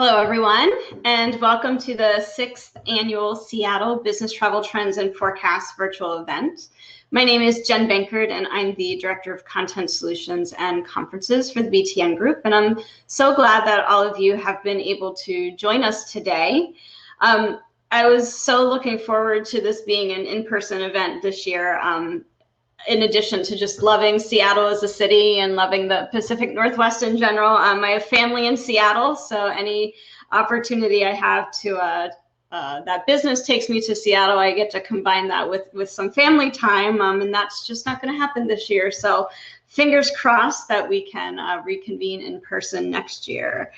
Hello, everyone, and welcome to the 6th Annual Seattle Business Travel Trends and Forecasts virtual event. My name is Jen Bankert, and I'm the Director of Content Solutions and Conferences for the BTN Group, and I'm so glad that all of you have been able to join us today. I was so looking forward to this being an in-person event this year. In addition to just loving Seattle as a city and loving the Pacific Northwest in general, I have family in Seattle, so any opportunity I have to that business takes me to Seattle, I get to combine that with some family time, and that's just not going to happen this year. So fingers crossed that we can reconvene in person next year.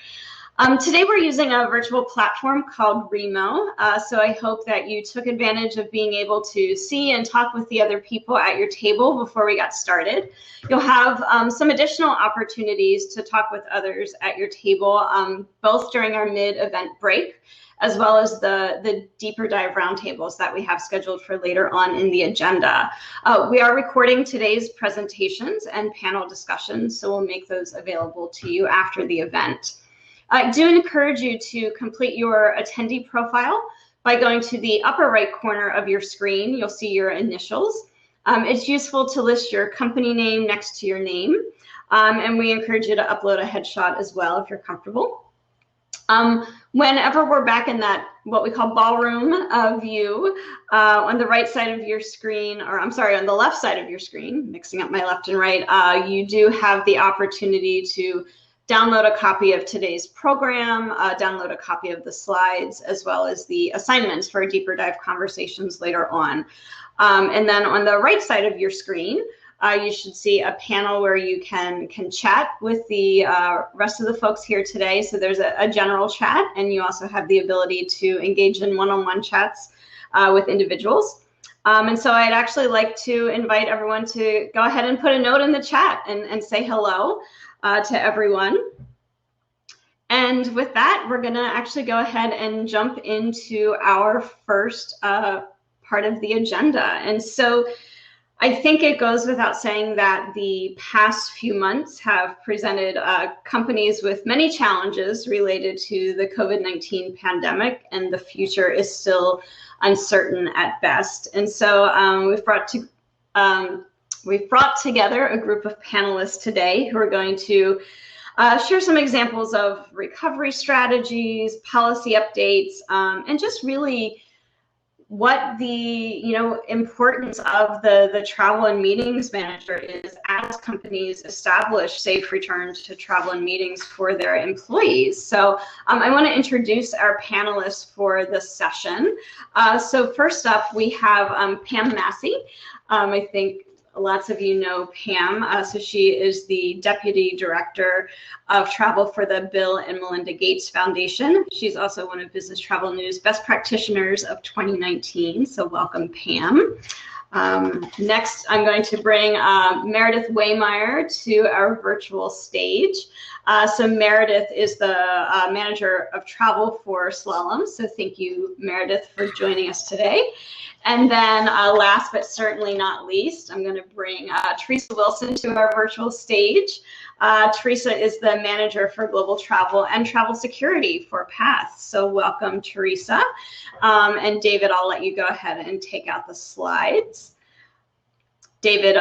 Today we're using a virtual platform called Remo, so I hope that you took advantage of being able to see and talk with the other people at your table before we got started. You'll have some additional opportunities to talk with others at your table, both during our mid-event break, as well as the deeper dive roundtables that we have scheduled for later on in the agenda. We are recording today's presentations and panel discussions, so we'll make those available to you after the event. I do encourage you to complete your attendee profile by going to the upper right corner of your screen. You'll see your initials. It's useful to list your company name next to your name, and we encourage you to upload a headshot as well if you're comfortable. Whenever we're back in that what we call ballroom view, on the right side of your screen, or I'm sorry, on the left side of your screen, mixing up my left and right, you do have the opportunity to download a copy of today's program, download a copy of the slides, as well as the assignments for deeper dive conversations later on. And then on the right side of your screen, you should see a panel where you can chat with the rest of the folks here today. So there's a general chat, and you also have the ability to engage in one-on-one chats with individuals. And so I'd actually like to invite everyone to go ahead and put a note in the chat and say hello to everyone. And with that, we're going to actually go ahead and jump into our first part of the agenda. And so I think it goes without saying that the past few months have presented companies with many challenges related to the COVID-19 pandemic, and the future is still uncertain at best. And so we've brought together a group of panelists today who are going to share some examples of recovery strategies, policy updates, and just really what the importance of the travel and meetings manager is as companies establish safe returns to travel and meetings for their employees. So I want to introduce our panelists for this session. So first up, we have Pam Massey. I think lots of you know Pam. So she is the Deputy Director of Travel for the Bill and Melinda Gates Foundation. She's also one of Business Travel News Best Practitioners of 2019. So welcome, Pam. Next, I'm going to bring Meredith Waymeyer to our virtual stage. So Meredith is the Manager of Travel for Slalom. So thank you, Meredith, for joining us today. And then last but certainly not least, I'm going to bring Teresa Wilson to our virtual stage. Teresa is the Manager for Global Travel and Travel Security for PATH. So welcome, Teresa. And David, I'll let you go ahead and take out the slides. David,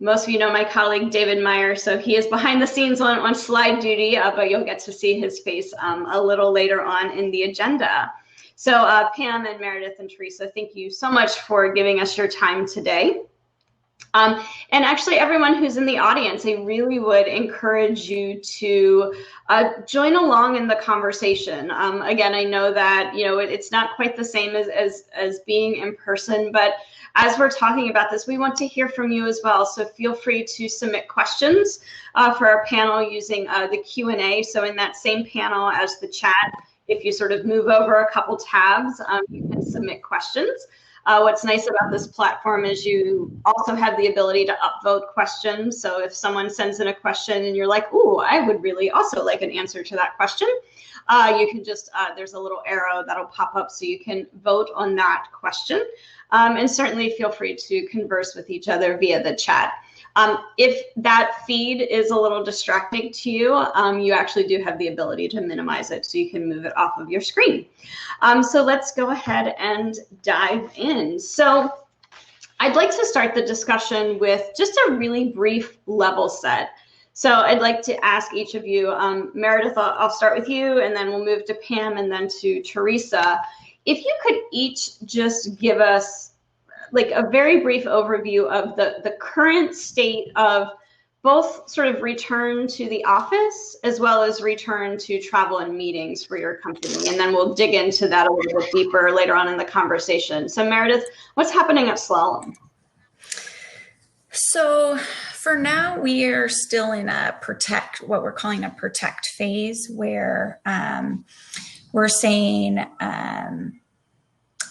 most of you know my colleague, David Meyer, so he is behind the scenes on slide duty, but you'll get to see his face a little later on in the agenda. So Pam and Meredith and Teresa, thank you so much for giving us your time today. And actually, everyone who's in the audience, I really would encourage you to join along in the conversation. Again, I know that it's not quite the same as being in person, but as we're talking about this, we want to hear from you as well. So feel free to submit questions for our panel using the Q&A. So in that same panel as the chat, if you sort of move over a couple tabs, you can submit questions. What's nice about this platform is you also have the ability to upvote questions. So if someone sends in a question and you're like, ooh, I would really also like an answer to that question, you can just, there's a little arrow that'll pop up so you can vote on that question. And certainly feel free to converse with each other via the chat. If that feed is a little distracting to you, you actually do have the ability to minimize it, so you can move it off of your screen. So let's go ahead and dive in. So I'd like to start the discussion with just a really brief level set. So I'd like to ask each of you, Meredith, I'll start with you, and then we'll move to Pam and then to Teresa. If you could each just give us like a very brief overview of the current state of both sort of return to the office as well as return to travel and meetings for your company. And then we'll dig into that a little bit deeper later on in the conversation. So Meredith, what's happening at Slalom? So for now, we are still in what we're calling a protect phase, where we're saying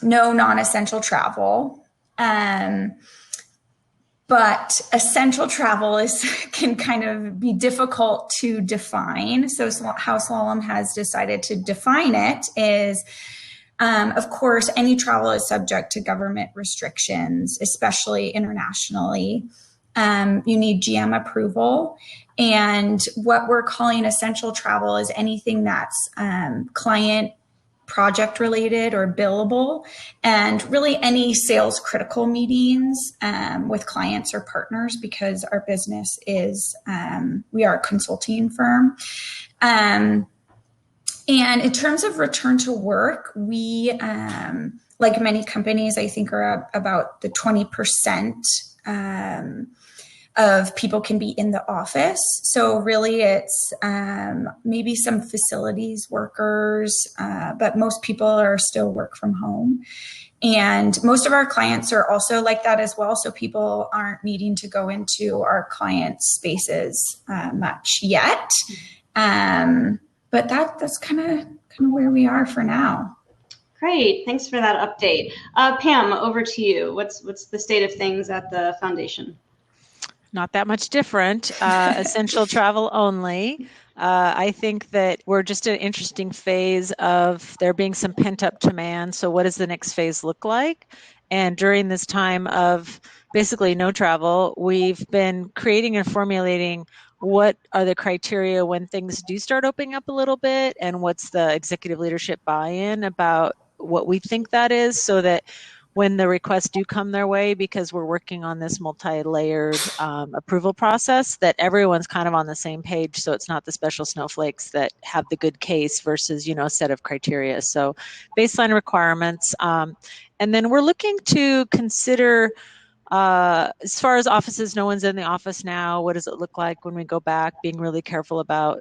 no non-essential travel. But essential travel can kind of be difficult to define. So how Slalom has decided to define it is, of course, any travel is subject to government restrictions, especially internationally. You need GM approval. And what we're calling essential travel is anything that's client project related or billable, and really any sales critical meetings with clients or partners, because our business is, we are a consulting firm. And in terms of return to work, we, like many companies, I think are about the 20% of people can be in the office. So really it's maybe some facilities workers, but most people are still work from home. And most of our clients are also like that as well. So people aren't needing to go into our clients' spaces much yet. But that's kind of where we are for now. Great, thanks for that update. Pam, over to you. What's the state of things at the foundation? Not that much different, essential travel only. I think that we're just in an interesting phase of there being some pent-up demand. So what does the next phase look like? And during this time of basically no travel, we've been creating and formulating what are the criteria when things do start opening up a little bit, and what's the executive leadership buy-in about what we think that is, so that when the requests do come their way, because we're working on this multi-layered approval process, that everyone's kind of on the same page, so it's not the special snowflakes that have the good case versus, a set of criteria. So baseline requirements. And then we're looking to consider, as far as offices, no one's in the office now. What does it look like when we go back? Being really careful about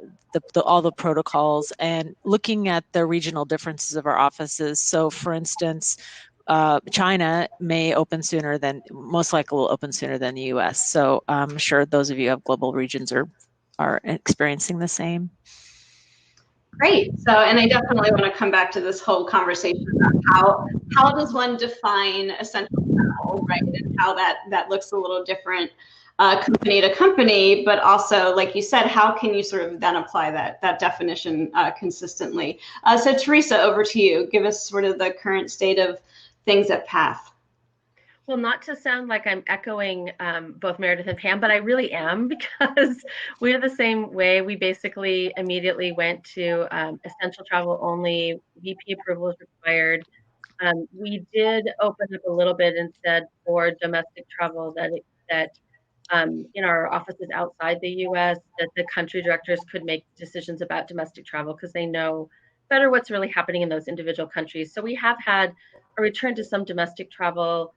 all the protocols and looking at the regional differences of our offices. So for instance, China may open sooner most likely will open sooner than the US. So I'm sure those of you who have global regions are experiencing the same. Great. So, and I definitely want to come back to this whole conversation about how does one define essential travel, right? And how that looks a little different company to company, but also, like you said, how can you sort of then apply that definition consistently? So Teresa, over to you. Give us sort of the current state of things at PATH. Well, not to sound like I'm echoing both Meredith and Pam, but I really am, because we're the same way. We basically immediately went to essential travel only, VP approval is required. We did open up a little bit and said for domestic travel that in our offices outside the US, that the country directors could make decisions about domestic travel because they know better what's really happening in those individual countries. So we have had a return to some domestic travel,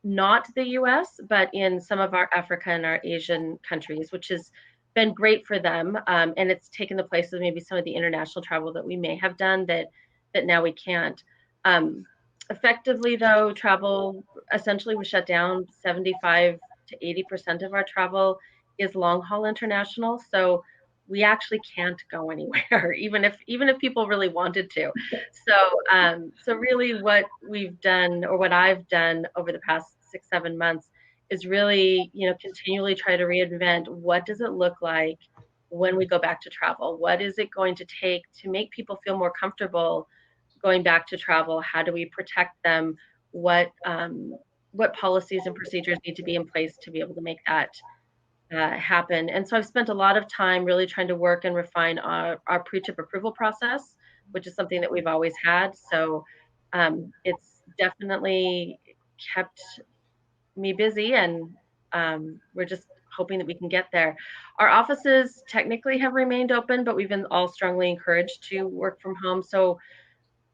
not the US, but in some of our Africa and our Asian countries, which has been great for them. And it's taken the place of maybe some of the international travel that we may have done that now we can't. Effectively, though, travel essentially was shut down. 75 to 80% of our travel is long haul international. So we actually can't go anywhere, even if people really wanted to. So really what we've done, or what I've done over the past 6-7 months, is really, continually try to reinvent what does it look like when we go back to travel? What is it going to take to make people feel more comfortable going back to travel? How do we protect them? What what policies and procedures need to be in place to be able to make that happen. And so I've spent a lot of time really trying to work and refine our pre-trip approval process, which is something that we've always had. So it's definitely kept me busy, and we're just hoping that we can get there. Our offices technically have remained open, but we've been all strongly encouraged to work from home. So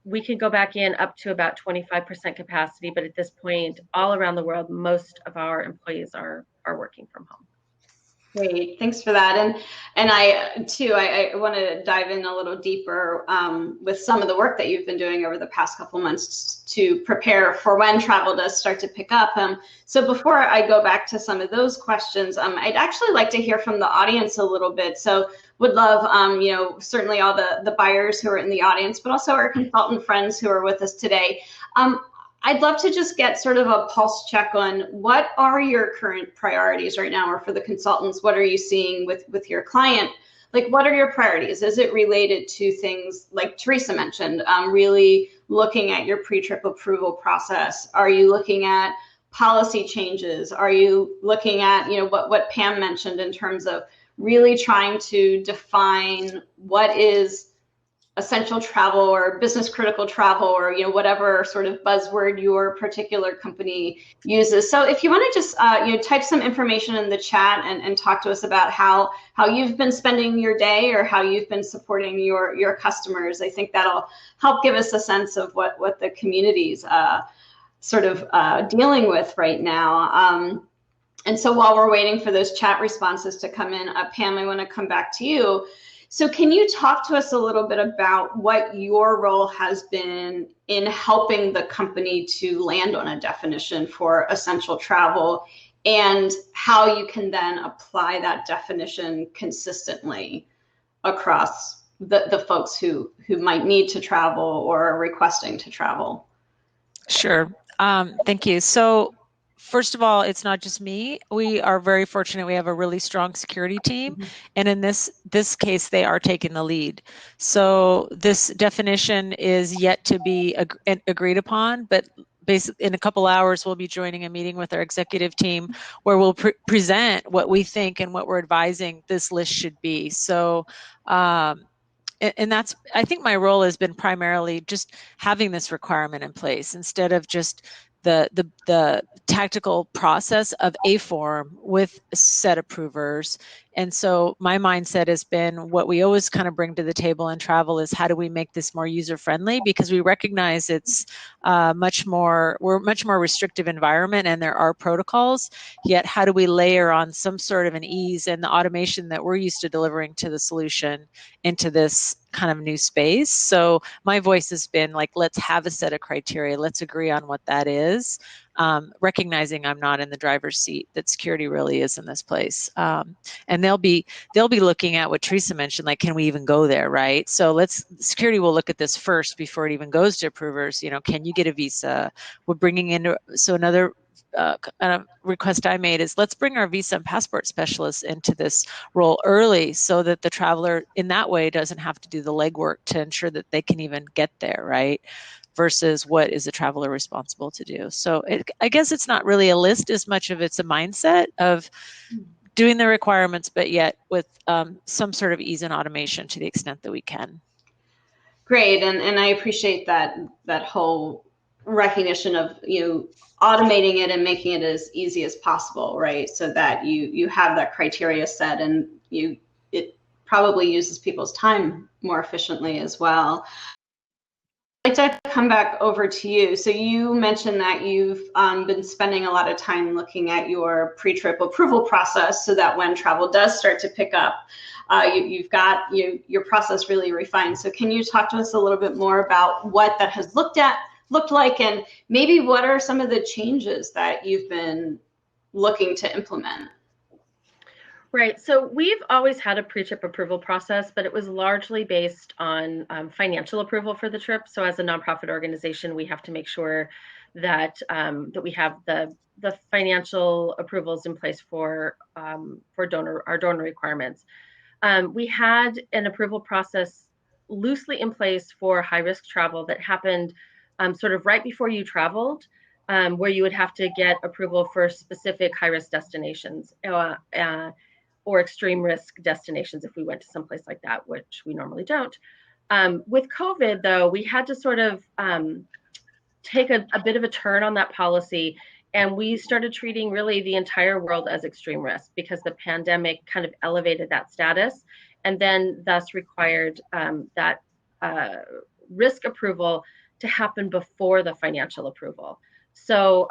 we can go back in up to about 25% capacity, but at this point, all around the world, most of our employees are working from home. Great, thanks for that. And I too, I want to dive in a little deeper with some of the work that you've been doing over the past couple months to prepare for when travel does start to pick up. So before I go back to some of those questions, I'd actually like to hear from the audience a little bit. So would love, certainly all the buyers who are in the audience, but also our consultant friends who are with us today. I'd love to just get sort of a pulse check on what are your current priorities right now, or for the consultants, what are you seeing with your client? Like, what are your priorities? Is it related to things like Teresa mentioned, really looking at your pre-trip approval process? Are you looking at policy changes? Are you looking at, what Pam mentioned in terms of really trying to define what is essential travel or business critical travel, or whatever sort of buzzword your particular company uses? So if you want to just type some information in the chat and talk to us about how you've been spending your day, or how you've been supporting your customers, I think that'll help give us a sense of what the community's sort of dealing with right now. And so while we're waiting for those chat responses to come in, Pam, I want to come back to you. So can you talk to us a little bit about what your role has been in helping the company to land on a definition for essential travel, and how you can then apply that definition consistently across the folks who might need to travel or are requesting to travel? Sure. Thank you. So first of all, it's not just me. We are very fortunate. We have a really strong security team. And in this case, they are taking the lead. So this definition is yet to be agreed upon, but basically in a couple hours, we'll be joining a meeting with our executive team where we'll present what we think and what we're advising this list should be. So, and that's, I think my role has been primarily just having this requirement in place instead of just the tactical process of a form with set approvers. And so my mindset has been, what we always kind of bring to the table in travel is, how do we make this more user friendly? Because we recognize it's we're a much more restrictive environment, and there are protocols, yet how do we layer on some sort of an ease and the automation that we're used to delivering to the solution into this kind of new space? So my voice has been like, let's have a set of criteria, let's agree on what that is, recognizing I'm not in the driver's seat, that security really is in this place. And they'll be looking at what Teresa mentioned, like, can we even go there, right? So security will look at this first before it even goes to approvers. Can you get a visa? We're bringing in, so another request I made is, let's bring our visa and passport specialists into this role early, so that the traveler in that way doesn't have to do the legwork to ensure that they can even get there, right? Versus what is the traveler responsible to do. So I guess it's not really a list as much of it's a mindset of doing the requirements, but yet with some sort of ease and automation to the extent that we can. Great, and I appreciate that whole recognition of automating it and making it as easy as possible, right? So that you have that criteria set, and it probably uses people's time more efficiently as well. I'd like to come back over to you. So you mentioned that you've been spending a lot of time looking at your pre-trip approval process, so that when travel does start to pick up, you've got your process really refined. So can you talk to us a little bit more about what that has looked like, and maybe what are some of the changes that you've been looking to implement? Right. So we've always had a pre-trip approval process, but it was largely based on financial approval for the trip. So as a nonprofit organization, we have to make sure that that we have the financial approvals in place for our donor requirements. We had an approval process loosely in place for high risk travel that happened sort of right before you traveled. where you would have to get approval for specific high-risk destinations or extreme risk destinations if we went to someplace like that, which we normally don't. With COVID, though, we had to sort of take a bit of a turn on that policy, and we started treating really the entire world as extreme risk because the pandemic kind of elevated that status and then thus required that risk approval to happen before the financial approval. So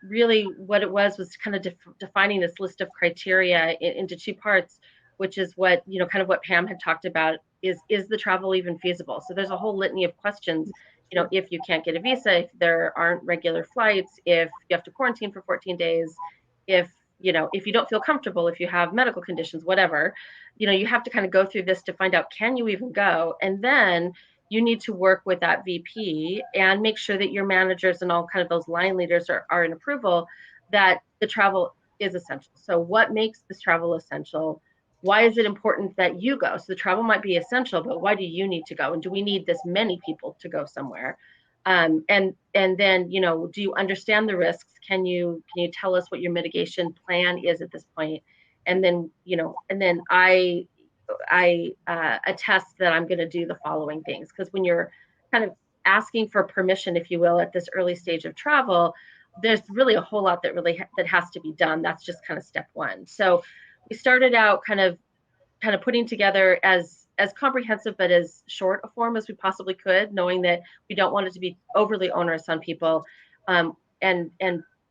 really what it was kind of defining this list of criteria into two parts, which is what, kind of what Pam had talked about, is the travel even feasible? So there's a whole litany of questions. If you can't get a visa, if there aren't regular flights, if you have to quarantine for 14 days, if you don't feel comfortable, if you have medical conditions, whatever, you have to kind of go through this to find out, can you even go? And then you need to work with that VP and make sure that your managers and all kind of those line leaders are in approval that the travel is essential. So what makes this travel essential? Why is it important that you go? So the travel might be essential, but why do you need to go? And do we need this many people to go somewhere? And then, do you understand the risks? Can you tell us what your mitigation plan is at this point? And then, I attest that I'm going to do the following things. Because when you're kind of asking for permission, if you will, at this early stage of travel, there's really a whole lot that has to be done. That's just kind of step one. So we started out kind of putting together as comprehensive but as short a form as we possibly could, knowing that we don't want it to be overly onerous on people, and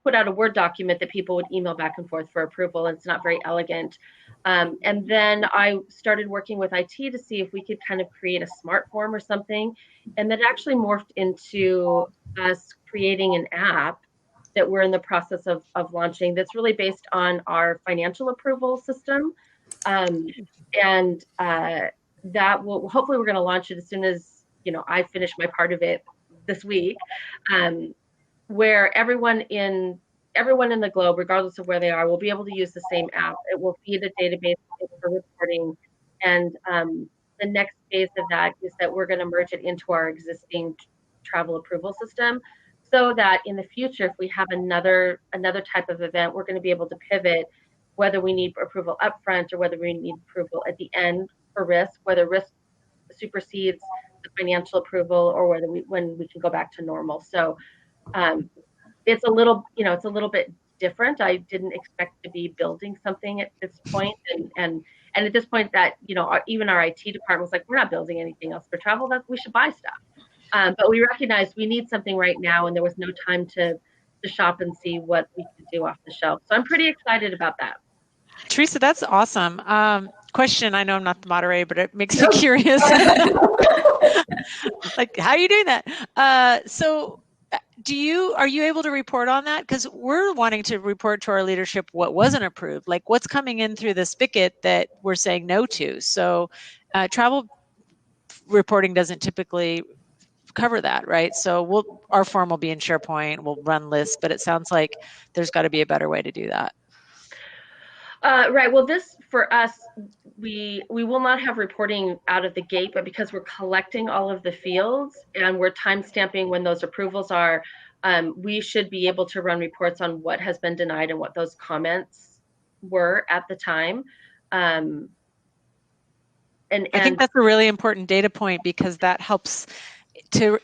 put out a Word document that people would email back and forth for approval. And it's not very elegant. And then I started working with IT to see if we could kind of create a smart form or something. And that actually morphed into us creating an app that we're in the process of launching that's really based on our financial approval system. And that will, hopefully we're going to launch it as soon as, I finish my part of it this week, where everyone in the globe, regardless of where they are, will be able to use the same app. It will feed a database for reporting. And the next phase of that is that we're going to merge it into our existing travel approval system, so that in the future, if we have another type of event, we're going to be able to pivot, whether we need approval upfront or whether we need approval at the end for risk, whether risk supersedes the financial approval, or when we can go back to normal. So it's a little bit different. I didn't expect to be building something at this point, and at this point that even our IT department was like, we're not building anything else for travel. That we should buy stuff. But we recognized we need something right now, and there was no time to shop and see what we could do off the shelf. So I'm pretty excited about that. Teresa, that's awesome. Question, I know I'm not the moderator, but it makes me curious. Like, how are you doing that? So are you able to report on that? Because we're wanting to report to our leadership what wasn't approved, like what's coming in through the spigot that we're saying no to. So travel reporting doesn't typically cover that, right? So our form will be in SharePoint, we'll run lists, but it sounds like there's got to be a better way to do that. Right. Well, this for us, we will not have reporting out of the gate, but because we're collecting all of the fields and we're time stamping when those approvals are, we should be able to run reports on what has been denied and what those comments were at the time. And I think that's a really important data point, because that helps to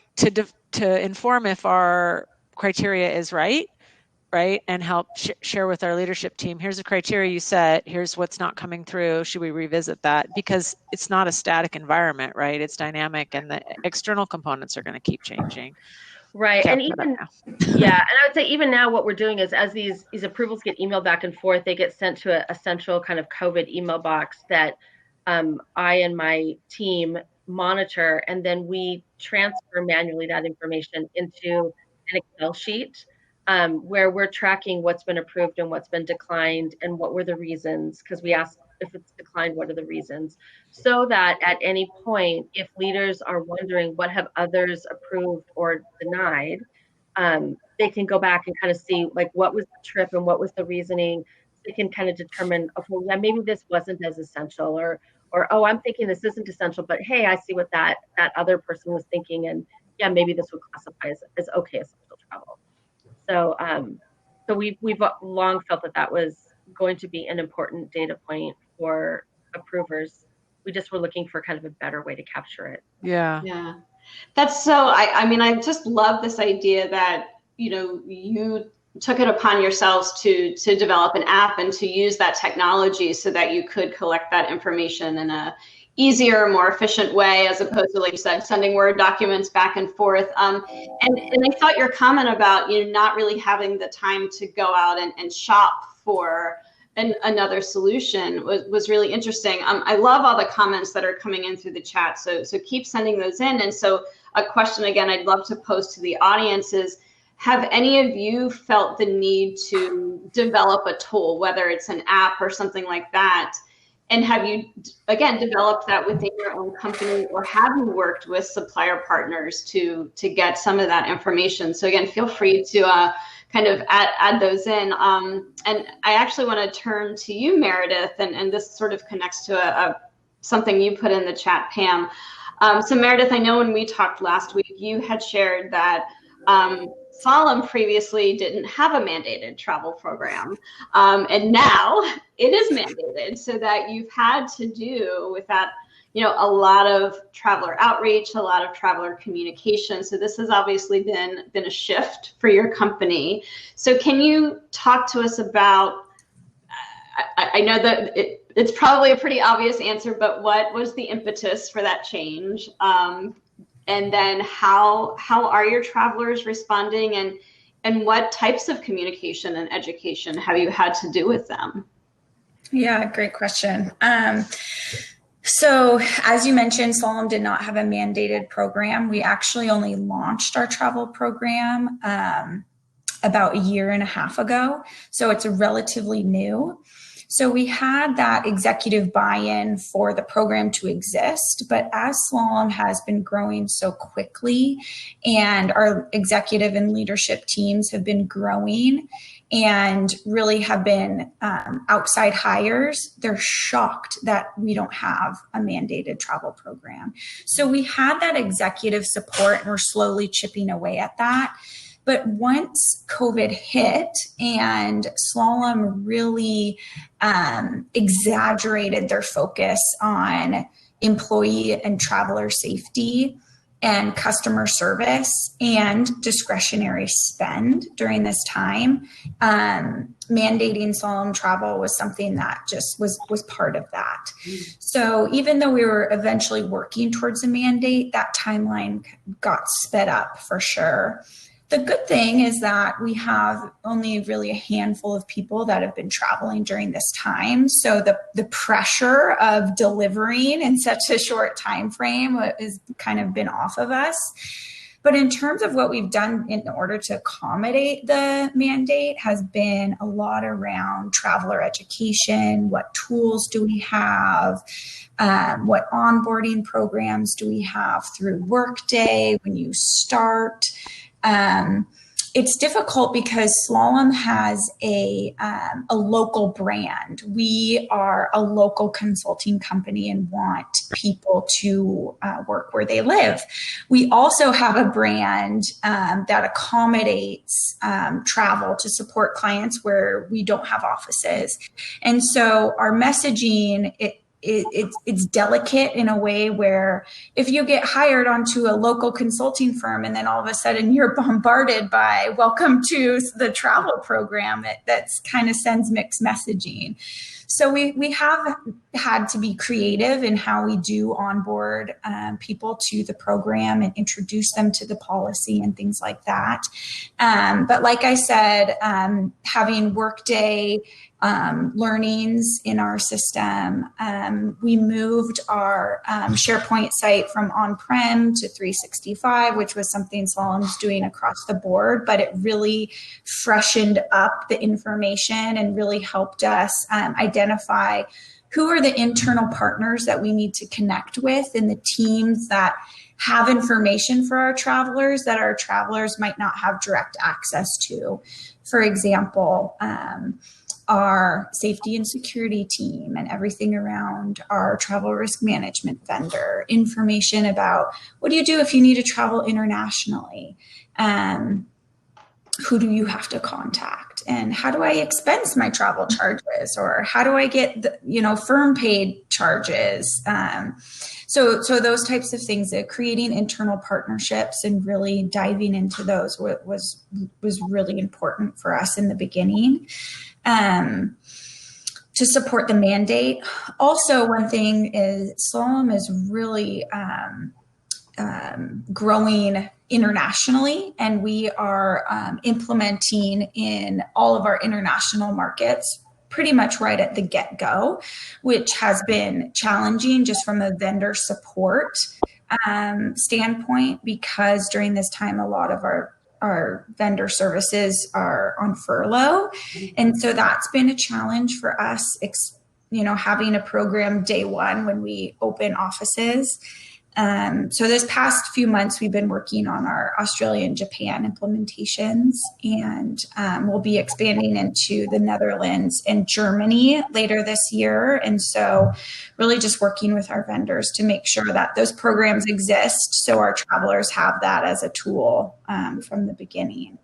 inform if our criteria is right, and help share with our leadership team, here's the criteria you set, here's what's not coming through, should we revisit that? Because it's not a static environment, right? It's dynamic, and the external components are going to keep changing. Right. And even, yeah, and I would say even now what we're doing is, as these approvals get emailed back and forth, they get sent to a central kind of COVID email box that I and my team monitor, and then we transfer manually that information into an Excel sheet, where we're tracking what's been approved and what's been declined and what were the reasons, because we ask, if it's declined, what are the reasons? So that at any point, if leaders are wondering what have others approved or denied, they can go back and kind of see, like, what was the trip and what was the reasoning. They can kind of determine, okay, yeah, maybe this wasn't as essential, or oh, I'm thinking this isn't essential, but hey, I see what that other person was thinking, and yeah, maybe this would classify as okay essential travel. So, so we've long felt that that was going to be an important data point for approvers. We just were looking for kind of a better way to capture it. Yeah. Yeah. That's so, I mean, I just love this idea that, you took it upon yourselves to develop an app and to use that technology so that you could collect that information in a easier, more efficient way, as opposed to, like you said, sending Word documents back and forth. And I thought your comment about, not really having the time to go out and shop for another solution was really interesting. I love all the comments that are coming in through the chat. So keep sending those in. And so a question, again, I'd love to pose to the audience is, have any of you felt the need to develop a tool, whether it's an app or something like that? And have you, again, developed that within your own company, or have you worked with supplier partners to get some of that information? So again, feel free to kind of add those in. And I actually want to turn to you, Meredith, and this sort of connects to something you put in the chat, Pam. So Meredith, I know when we talked last week, you had shared that Solemn previously didn't have a mandated travel program, and now it is mandated, so that you've had to do with that, a lot of traveler outreach, a lot of traveler communication. So this has obviously been a shift for your company. So can you talk to us about, I know that it's probably a pretty obvious answer, but what was the impetus for that change? And then how are your travelers responding, and what types of communication and education have you had to do with them? Yeah, great question. So as you mentioned, Solemn did not have a mandated program. We actually only launched our travel program about a year and a half ago. So it's relatively new. So we had that executive buy-in for the program to exist, but as Slalom has been growing so quickly and our executive and leadership teams have been growing and really have been outside hires, they're shocked that we don't have a mandated travel program. So we had that executive support, and we're slowly chipping away at that. But once COVID hit and Slalom really exaggerated their focus on employee and traveler safety and customer service and discretionary spend during this time, mandating Slalom travel was something that just was part of that. So even though we were eventually working towards a mandate, that timeline got sped up for sure. The good thing is that we have only really a handful of people that have been traveling during this time. So the pressure of delivering in such a short time frame has kind of been off of us. But in terms of what we've done in order to accommodate the mandate has been a lot around traveler education. What tools do we have? What onboarding programs do we have through Workday when you start? It's difficult because Slalom has a local brand. We are a local consulting company and want people to work where they live. We also have a brand that accommodates travel to support clients where we don't have offices. And so our messaging, it's delicate in a way where if you get hired onto a local consulting firm and then all of a sudden you're bombarded by welcome to the travel program, that's kind of sends mixed messaging. So we have had to be creative in how we do onboard people to the program and introduce them to the policy and things like that. But like I said, having Workday learnings in our system, we moved our SharePoint site from on-prem to 365, which was something Slalom's doing across the board, but it really freshened up the information and really helped us identify who are the internal partners that we need to connect with and the teams that have information for our travelers that our travelers might not have direct access to. For example, our safety and security team and everything around our travel risk management vendor, information about what do you do if you need to travel internationally. who do you have to contact, and how do I expense my travel charges, or how do I get firm paid charges? So those types of things, creating internal partnerships and really diving into those was really important for us in the beginning. To support the mandate. Also, one thing is Slalom is really growing internationally, and we are implementing in all of our international markets pretty much right at the get-go, which has been challenging just from a vendor support standpoint, because during this time a lot of our vendor services are on furlough. And so that's been a challenge for us, having a program day one when we open offices. So this past few months, we've been working on our Australia and Japan implementations, and we'll be expanding into the Netherlands and Germany later this year. And so really just working with our vendors to make sure that those programs exist, so our travelers have that as a tool from the beginning.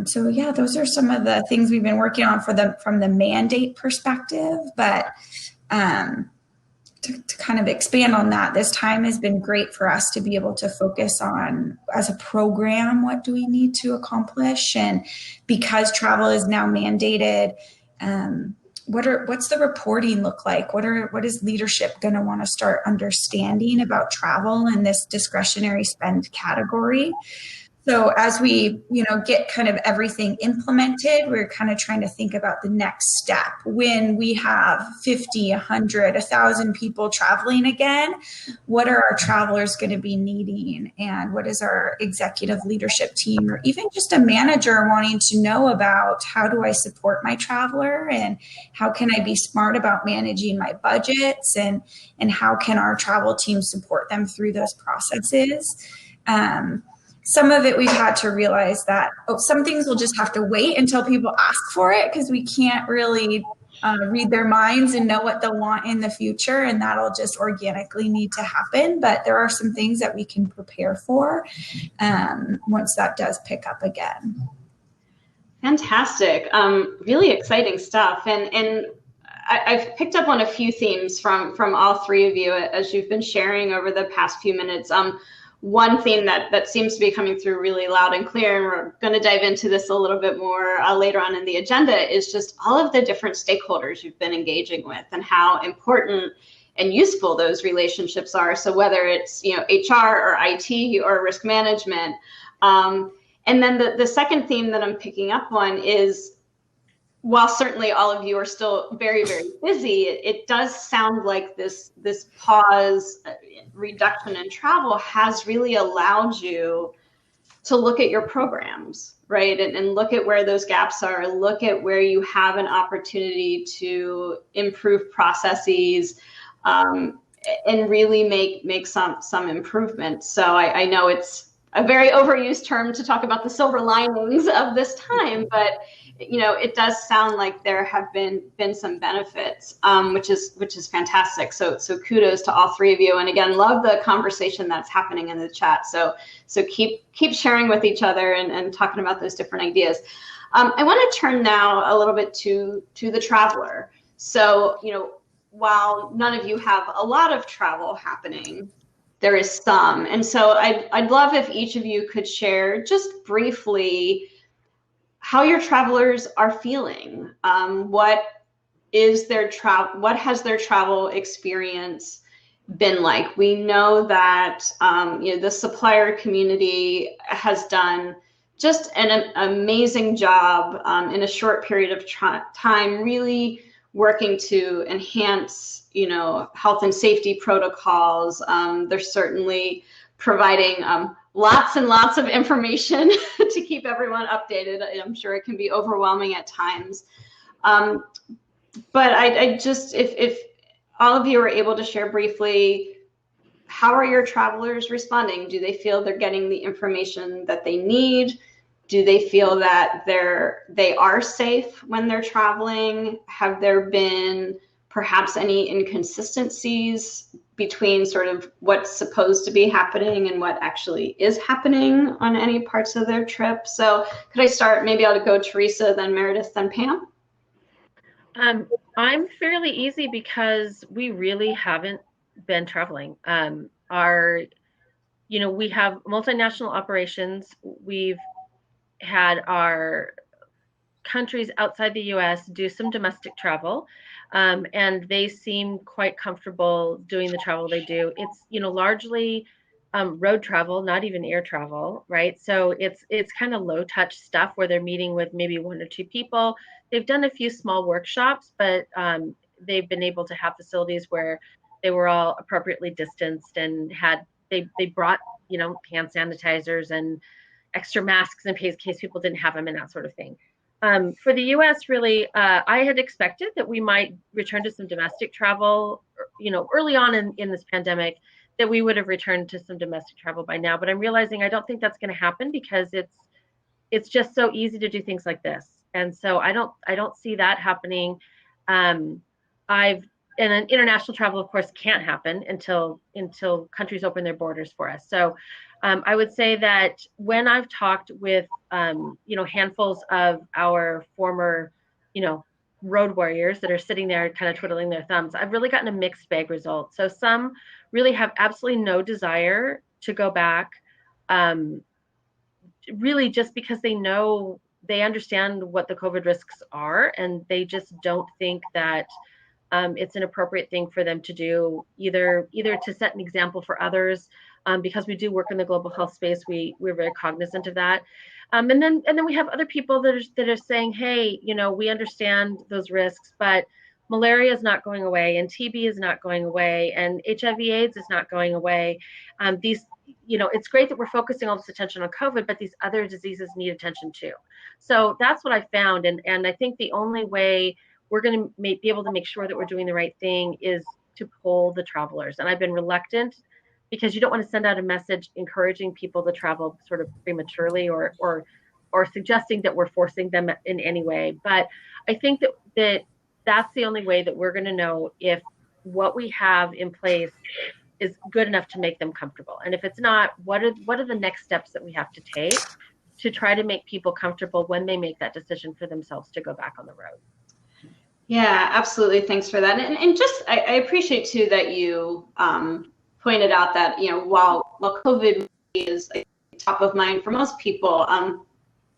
So yeah, those are some of the things we've been working on from the mandate perspective. But to kind of expand on that, this time has been great for us to be able to focus on, as a program, what do we need to accomplish? And because travel is now mandated, what's the reporting look like? What is leadership going to want to start understanding about travel in this discretionary spend category? So as we, get kind of everything implemented, we're kind of trying to think about the next step. When we have 50, 100, 1,000 people traveling again, what are our travelers going to be needing? And what is our executive leadership team, or even just a manager, wanting to know about? How do I support my traveler, and how can I be smart about managing my budgets, and how can our travel team support them through those processes? Some of it we've had to realize that some things will just have to wait until people ask for it, because we can't really read their minds and know what they'll want in the future, and that'll just organically need to happen. But there are some things that we can prepare for once that does pick up again. Fantastic. Really exciting stuff. And I've picked up on a few themes from all three of you as you've been sharing over the past few minutes. One theme that seems to be coming through really loud and clear, and we're going to dive into this a little bit more later on in the agenda, is just all of the different stakeholders you've been engaging with, and how important and useful those relationships are. So whether it's HR or IT or risk management, and then the second theme that I'm picking up on is, while certainly all of you are still very, very busy, it does sound like this pause, reduction in travel has really allowed you to look at your programs, right? And look at where those gaps are, look at where you have an opportunity to improve processes, and really make some improvements. So I know it's a very overused term to talk about the silver linings of this time, but it does sound like there have been some benefits, which is fantastic. So kudos to all three of you. And again, love the conversation that's happening in the chat. So keep sharing with each other and talking about those different ideas. I want to turn now a little bit to the traveler. So, while none of you have a lot of travel happening, there is some. And so I'd love if each of you could share just briefly how your travelers are feeling. What has their travel experience been like? We know that the supplier community has done just an amazing job in a short period of time, really working to enhance health and safety protocols. They're certainly providing lots and lots of information to keep everyone updated. I'm sure it can be overwhelming at times. But I just, if all of you are able to share briefly, how are your travelers responding? Do they feel they're getting the information that they need? Do they feel that they are safe when they're traveling? Have there been perhaps any inconsistencies between sort of what's supposed to be happening and what actually is happening on any parts of their trip. So could I start, maybe I'll go Teresa, then Meredith, then Pam? I'm fairly easy because we really haven't been traveling. We have multinational operations. We've had our countries outside the US do some domestic travel, and they seem quite comfortable doing the travel they do. It's, largely road travel, not even air travel, right? So it's kind of low touch stuff where they're meeting with maybe one or two people. They've done a few small workshops, but they've been able to have facilities where they were all appropriately distanced and they brought, hand sanitizers and extra masks in case people didn't have them and that sort of thing. For the US, really, I had expected that we might return to some domestic travel, early on in this pandemic, that we would have returned to some domestic travel by now. But I'm realizing I don't think that's going to happen because it's just so easy to do things like this. And so I don't see that happening. And then international travel, of course, can't happen until countries open their borders for us. So I would say that when I've talked with, handfuls of our former, road warriors that are sitting there kind of twiddling their thumbs, I've really gotten a mixed bag result. So some really have absolutely no desire to go back, really just because they understand what the COVID risks are, and they just don't think that it's an appropriate thing for them to do, either to set an example for others, because we do work in the global health space. We're very cognizant of that. And then we have other people that are saying, hey, we understand those risks, but malaria is not going away, and TB is not going away, and HIV/AIDS is not going away. It's great that we're focusing all this attention on COVID, but these other diseases need attention too. So that's what I found. And I think the only way we're going to be able to make sure that we're doing the right thing is to poll the travelers. And I've been reluctant because you don't want to send out a message encouraging people to travel sort of prematurely or suggesting that we're forcing them in any way. But I think that's the only way that we're going to know if what we have in place is good enough to make them comfortable. And if it's not, what are the next steps that we have to take to try to make people comfortable when they make that decision for themselves to go back on the road? Yeah, absolutely. Thanks for that. And just, I appreciate too that you pointed out that, while COVID is top of mind for most people,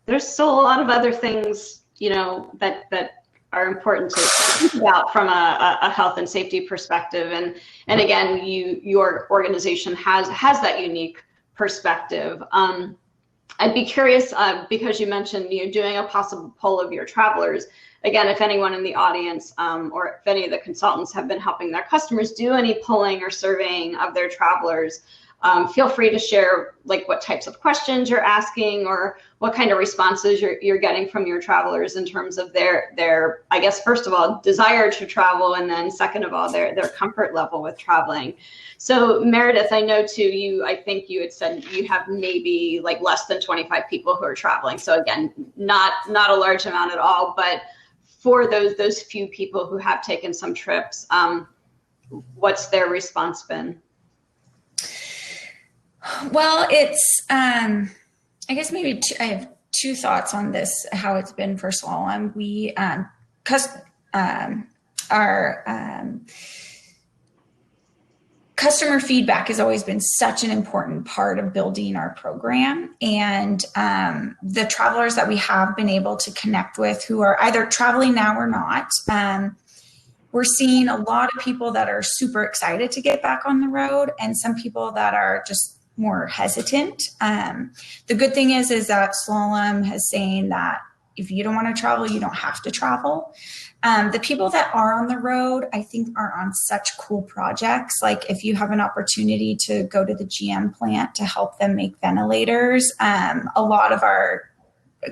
there's still a lot of other things, that are important to think about from a health and safety perspective. And again, your organization has that unique perspective. I'd be curious, because you mentioned doing a possible poll of your travelers. Again, if anyone in the audience or if any of the consultants have been helping their customers do any polling or surveying of their travelers, feel free to share like what types of questions you're asking or what kind of responses you're getting from your travelers in terms of their I guess, first of all, desire to travel, and then second of all, their comfort level with traveling. So Meredith, I know too, I think you had said you have maybe like less than 25 people who are traveling. So again, not a large amount at all, but for those few people who have taken some trips, what's their response been? Well, it's, I guess maybe I have two thoughts on this, how it's been for Slalom. Our customer feedback has always been such an important part of building our program. And the travelers that we have been able to connect with who are either traveling now or not, we're seeing a lot of people that are super excited to get back on the road and some people that are just more hesitant. The good thing is that Slalom has saying that if you don't want to travel, you don't have to travel. The people that are on the road, I think, are on such cool projects. Like if you have an opportunity to go to the GM plant to help them make ventilators, a lot of our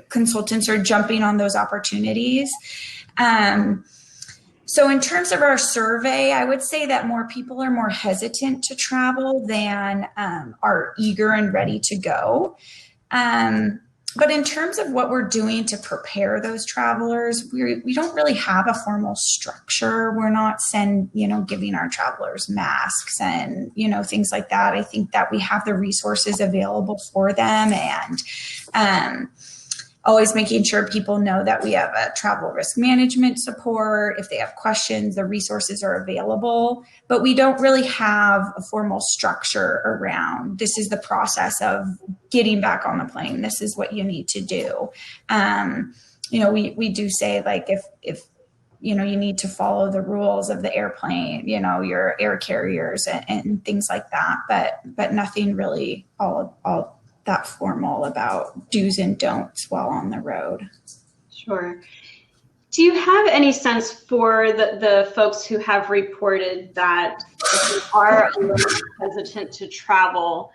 consultants are jumping on those opportunities. So in terms of our survey, I would say that more people are more hesitant to travel than are eager and ready to go. But in terms of what we're doing to prepare those travelers, we don't really have a formal structure. We're not giving our travelers masks and, things like that. I think that we have the resources available for them, and always making sure people know that we have a travel risk management support. If they have questions, the resources are available, but we don't really have a formal structure around this is the process of getting back on the plane. This is what you need to do. We do say, like, if you need to follow the rules of the airplane, your air carriers and things like that, but nothing really all that formal about do's and don'ts while on the road. Sure. Do you have any sense for the folks who have reported that are a little hesitant to travel?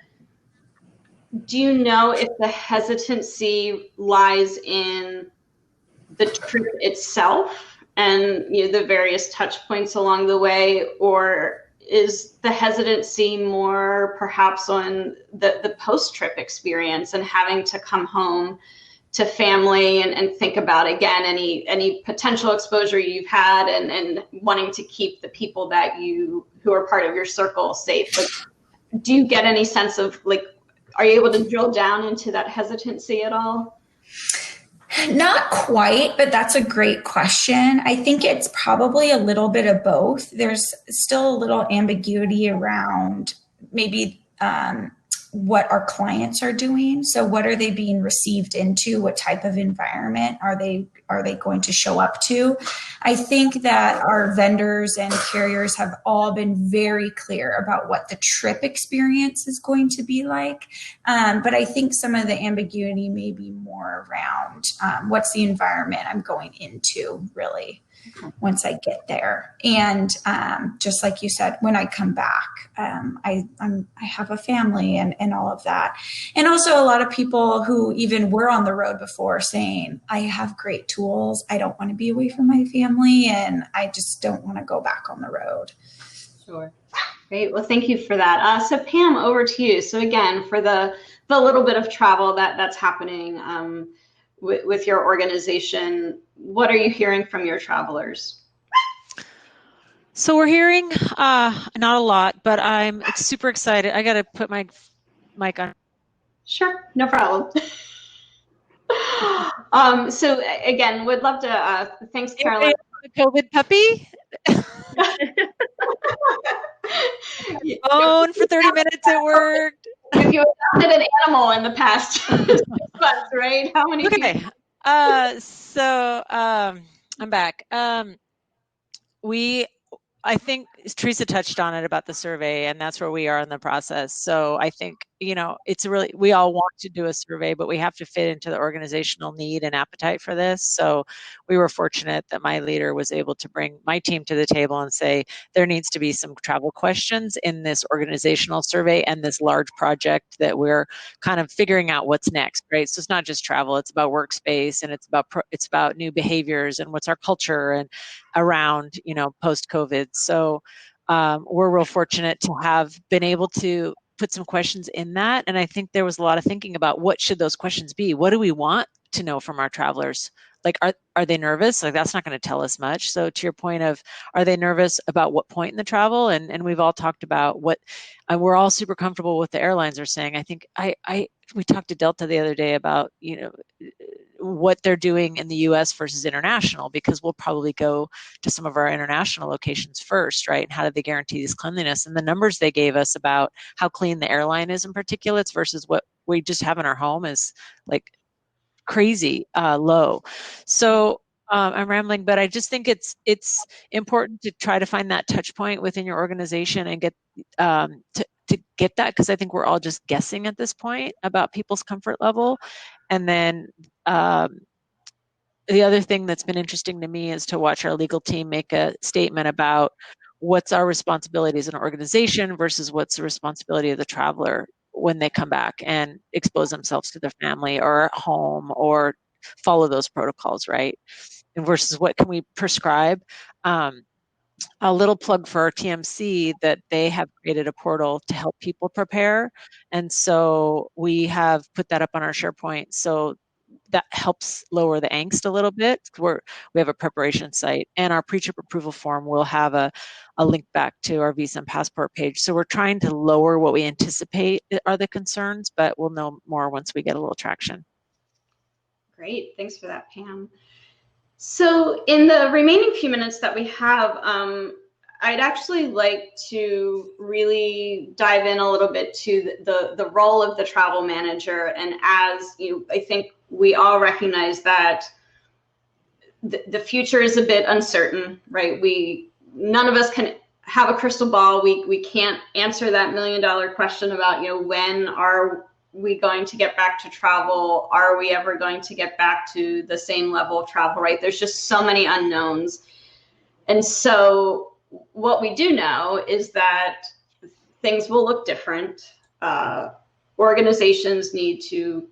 Do you know if the hesitancy lies in the trip itself and the various touch points along the way, or is the hesitancy more perhaps on the post-trip experience and having to come home to family and think about, again, any potential exposure you've had and wanting to keep the people who are part of your circle safe? Like, do you get any sense of, like, are you able to drill down into that hesitancy at all? Not quite, but that's a great question. I think it's probably a little bit of both. There's still a little ambiguity around maybe what our clients are doing. So what are they being received into? What type of environment are they going to show up to? I think that our vendors and carriers have all been very clear about what the trip experience is going to be like. But I think some of the ambiguity may be more around what's the environment I'm going into, really, once I get there. And just like you said, when I come back, I have a family and all of that. And also a lot of people who even were on the road before saying, I have great tools. I don't want to be away from my family, and I just don't want to go back on the road. Sure. Great. Well, thank you for that. So Pam, over to you. So again, for the little bit of travel that's happening with your organization, what are you hearing from your travelers? So we're hearing not a lot, but I'm super excited. I got to put my mic on. Sure, no problem. So again, would love to thanks, Caroline. COVID puppy. Phone for 30 minutes, it worked. You adopted an animal in the past 6 months, right? How many? Okay. So I'm back. I think Teresa touched on it about the survey, and that's where we are in the process. So I think, it's really, we all want to do a survey, but we have to fit into the organizational need and appetite for this. So we were fortunate that my leader was able to bring my team to the table and say, there needs to be some travel questions in this organizational survey and this large project that we're kind of figuring out what's next, right? So it's not just travel, it's about workspace, and it's about new behaviors and what's our culture and around, post-COVID. So we're real fortunate to have been able to put some questions in that. And I think there was a lot of thinking about what should those questions be? What do we want to know from our travelers? Like, are they nervous? Like, that's not going to tell us much. So to your point of, are they nervous about what point in the travel? And we've all talked about what, we're all super comfortable with the airlines are saying. I think we talked to Delta the other day about, what they're doing in the US versus international, because we'll probably go to some of our international locations first, right? And how do they guarantee this cleanliness? And the numbers they gave us about how clean the airline is in particulates versus what we just have in our home is like crazy low. So I'm rambling, but I just think it's important to try to find that touch point within your organization and get to get that, because I think we're all just guessing at this point about people's comfort level. And then the other thing that's been interesting to me is to watch our legal team make a statement about what's our responsibility as an organization versus what's the responsibility of the traveler when they come back and expose themselves to their family or home or follow those protocols, right? And versus what can we prescribe? A little plug for our TMC that they have created a portal to help people prepare. And so we have put that up on our SharePoint. So that helps lower the angst a little bit. We have a preparation site, and our pre-trip approval form will have a link back to our visa and passport page. So we're trying to lower what we anticipate are the concerns, but we'll know more once we get a little traction. Great, thanks for that, Pam. So in the remaining few minutes that we have, I'd actually like to really dive in a little bit to the role of the travel manager. And as I think we all recognize that the future is a bit uncertain, right? None of us can have a crystal ball. We can't answer that $1 million question about, when are we going to get back to travel? Are we ever going to get back to the same level of travel, right? There's just so many unknowns. And so what we do know is that things will look different. Organizations need to,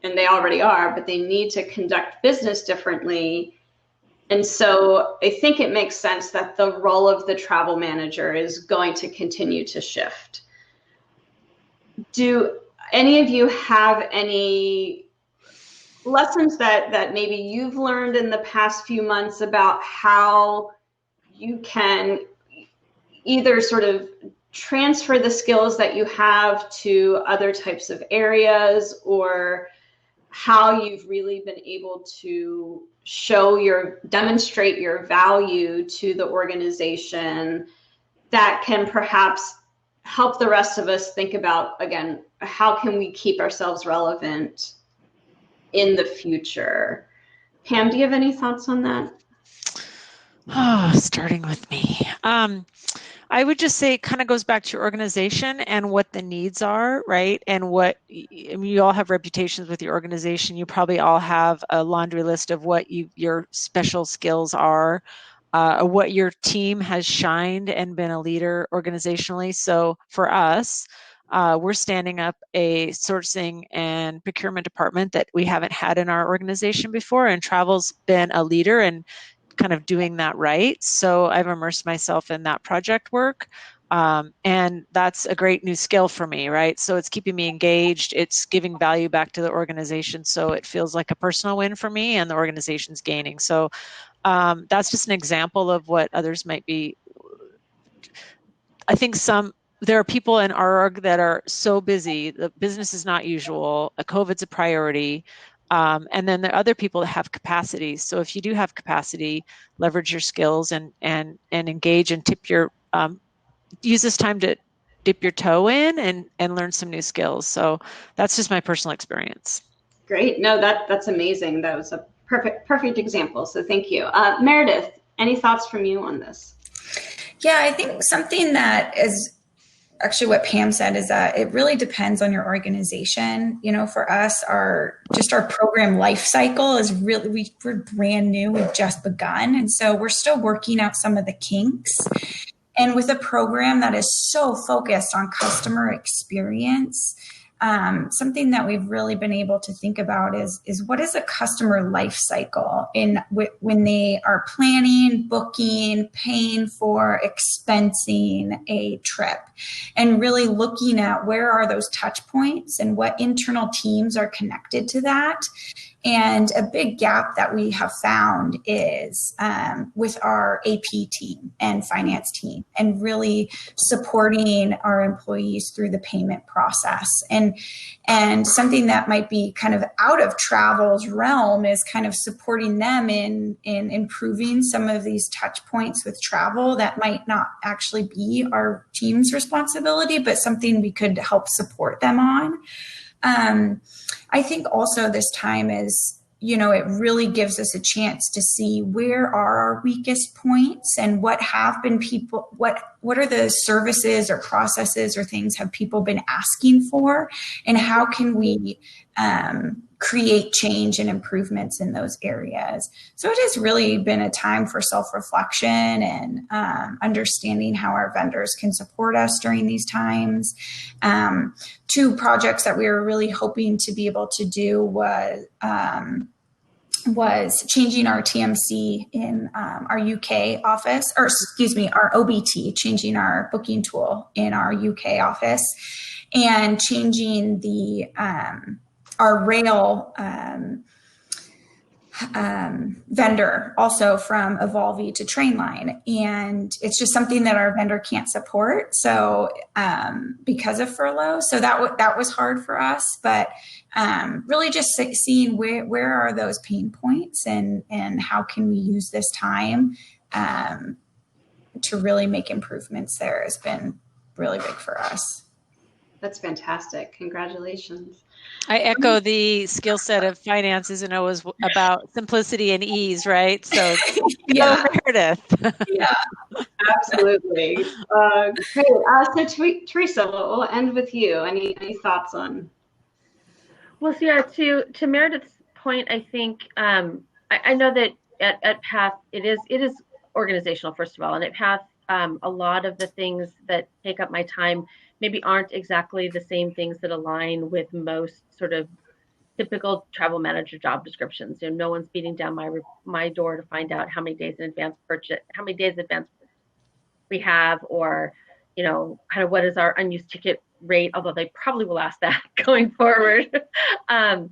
and they already are, but they need to conduct business differently. And so I think it makes sense that the role of the travel manager is going to continue to shift. Do any of you have any lessons that maybe you've learned in the past few months about how you can either sort of transfer the skills that you have to other types of areas, or how you've really been able to demonstrate your value to the organization that can perhaps help the rest of us think about, again, how can we keep ourselves relevant in the future? Pam, do you have any thoughts on that? Oh, starting with me. I would just say it kind of goes back to your organization and what the needs are, right? And you all have reputations with your organization. You probably all have a laundry list of what your special skills are, what your team has shined and been a leader organizationally. So for us, we're standing up a sourcing and procurement department that we haven't had in our organization before, and travel's been a leader and kind of doing that right. So I've immersed myself in that project work. And that's a great new skill for me, right? So it's keeping me engaged. It's giving value back to the organization. So it feels like a personal win for me, and the organization's gaining. So that's just an example of what others might be. I think there are people in our org that are so busy, the business is not usual, COVID's a priority. And then there are other people that have capacity. So if you do have capacity, leverage your skills and engage and use this time to dip your toe in and learn some new skills. So that's just my personal experience. Great. No, that's amazing. That was a perfect example. So thank you. Meredith, any thoughts from you on this? Yeah, I think something that is actually what Pam said is that it really depends on your organization. For us, our program life cycle is really, we're brand new. We've just begun. And so we're still working out some of the kinks. And with a program that is so focused on customer experience, something that we've really been able to think about is what is a customer life cycle when they are planning, booking, paying for, expensing a trip, and really looking at where are those touch points and what internal teams are connected to that. And a big gap that we have found is with our AP team and finance team, and really supporting our employees through the payment process. And something that might be kind of out of travel's realm is kind of supporting them in improving some of these touch points with travel that might not actually be our team's responsibility, but something we could help support them on. I think also this time is, it really gives us a chance to see where are our weakest points and what are the services or processes or things have people been asking for, and how can we create change and improvements in those areas. So it has really been a time for self-reflection and understanding how our vendors can support us during these times. Two projects that we were really hoping to be able to do was changing our TMC in our UK office, our OBT, changing our booking tool in our UK office, and changing the our rail vendor also from Evolve to Trainline, and it's just something that our vendor can't support. So because of furlough, so that was hard for us. But really just seeing where are those pain points and how can we use this time to really make improvements there has been really big for us. That's fantastic. Congratulations. I echo the skill set of finance isn't always about simplicity and ease, right? So Yeah. go Meredith. Yeah. Absolutely. Great. So Teresa, we'll end with you. Any thoughts on? Well, so yeah, to Meredith's point, I think I know that at Path it is organizational, first of all, and at Path a lot of the things that take up my time maybe aren't exactly the same things that align with most sort of typical travel manager job descriptions. You know, no one's beating down my door to find out how many days in advance we have, or you know, kind of what is our unused ticket rate, although they probably will ask that going forward. But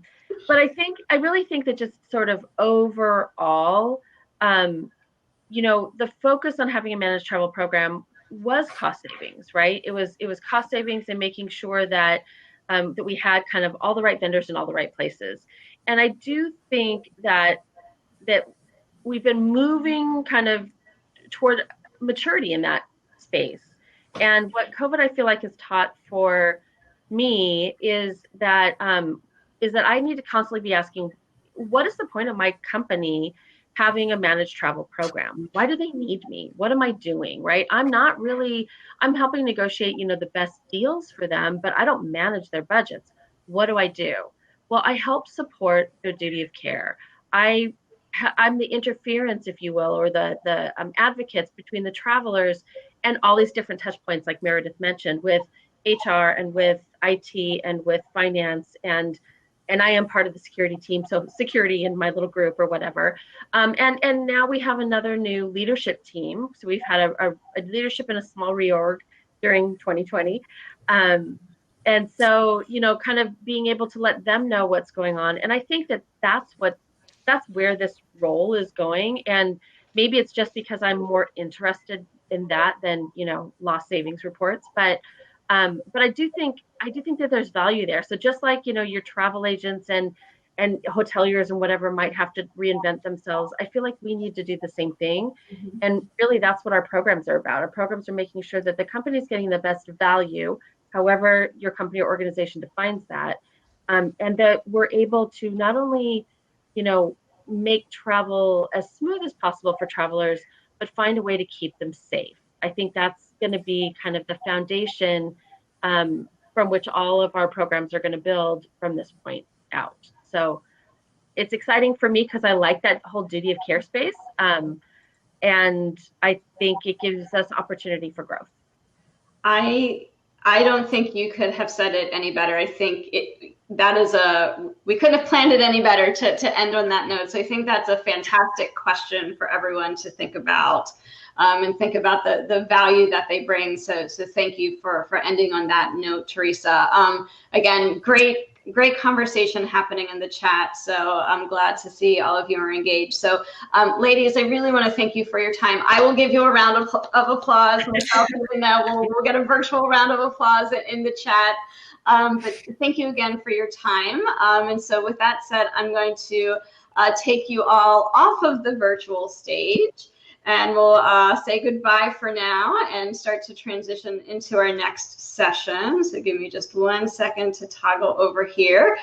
I really think that just sort of overall, you know, the focus on having a managed travel program was cost savings, right? It was cost savings and making sure that that we had kind of all the right vendors in all the right places. And I do think that we've been moving kind of toward maturity in that space. And what COVID, I feel like, has taught for me is that I need to constantly be asking, what is the point of my company having a managed travel program? Why do they need me? What am I doing? Right? I'm helping negotiate, you know, the best deals for them, but I don't manage their budgets. What do I do? Well, I help support their duty of care. I'm the interference, if you will, or the advocates between the travelers and all these different touch points, like Meredith mentioned, with HR and with IT and with finance, and I am part of the security team, so security in my little group or whatever. And now we have another new leadership team. So we've had a leadership in a small reorg during 2020. And so, you know, kind of being able to let them know what's going on. And I think that's where this role is going. And maybe it's just because I'm more interested in that than, you know, lost savings reports. But I do think that there's value there. So just like, you know, your travel agents and hoteliers and whatever might have to reinvent themselves, I feel like we need to do the same thing. Mm-hmm. And really, that's what our programs are about. Our programs are making sure that the company is getting the best value, however your company or organization defines that, and that we're able to not only, you know, make travel as smooth as possible for travelers, but find a way to keep them safe. I think that's going to be kind of the foundation from which all of our programs are going to build from this point out. So it's exciting for me because I like that whole duty of care space. And I think it gives us opportunity for growth. I don't think you could have said it any better. I think we couldn't have planned it any better to end on that note. So I think that's a fantastic question for everyone to think about, and think about the value that they bring. So thank you for ending on that note, Teresa. Again, great conversation happening in the chat. So I'm glad to see all of you are engaged. So ladies, I really want to thank you for your time. I will give you a round of applause myself, even though we'll get a virtual round of applause in the chat. But thank you again for your time. And so with that said, I'm going to take you all off of the virtual stage, and we'll say goodbye for now and start to transition into our next session. So give me just 1 second to toggle over here.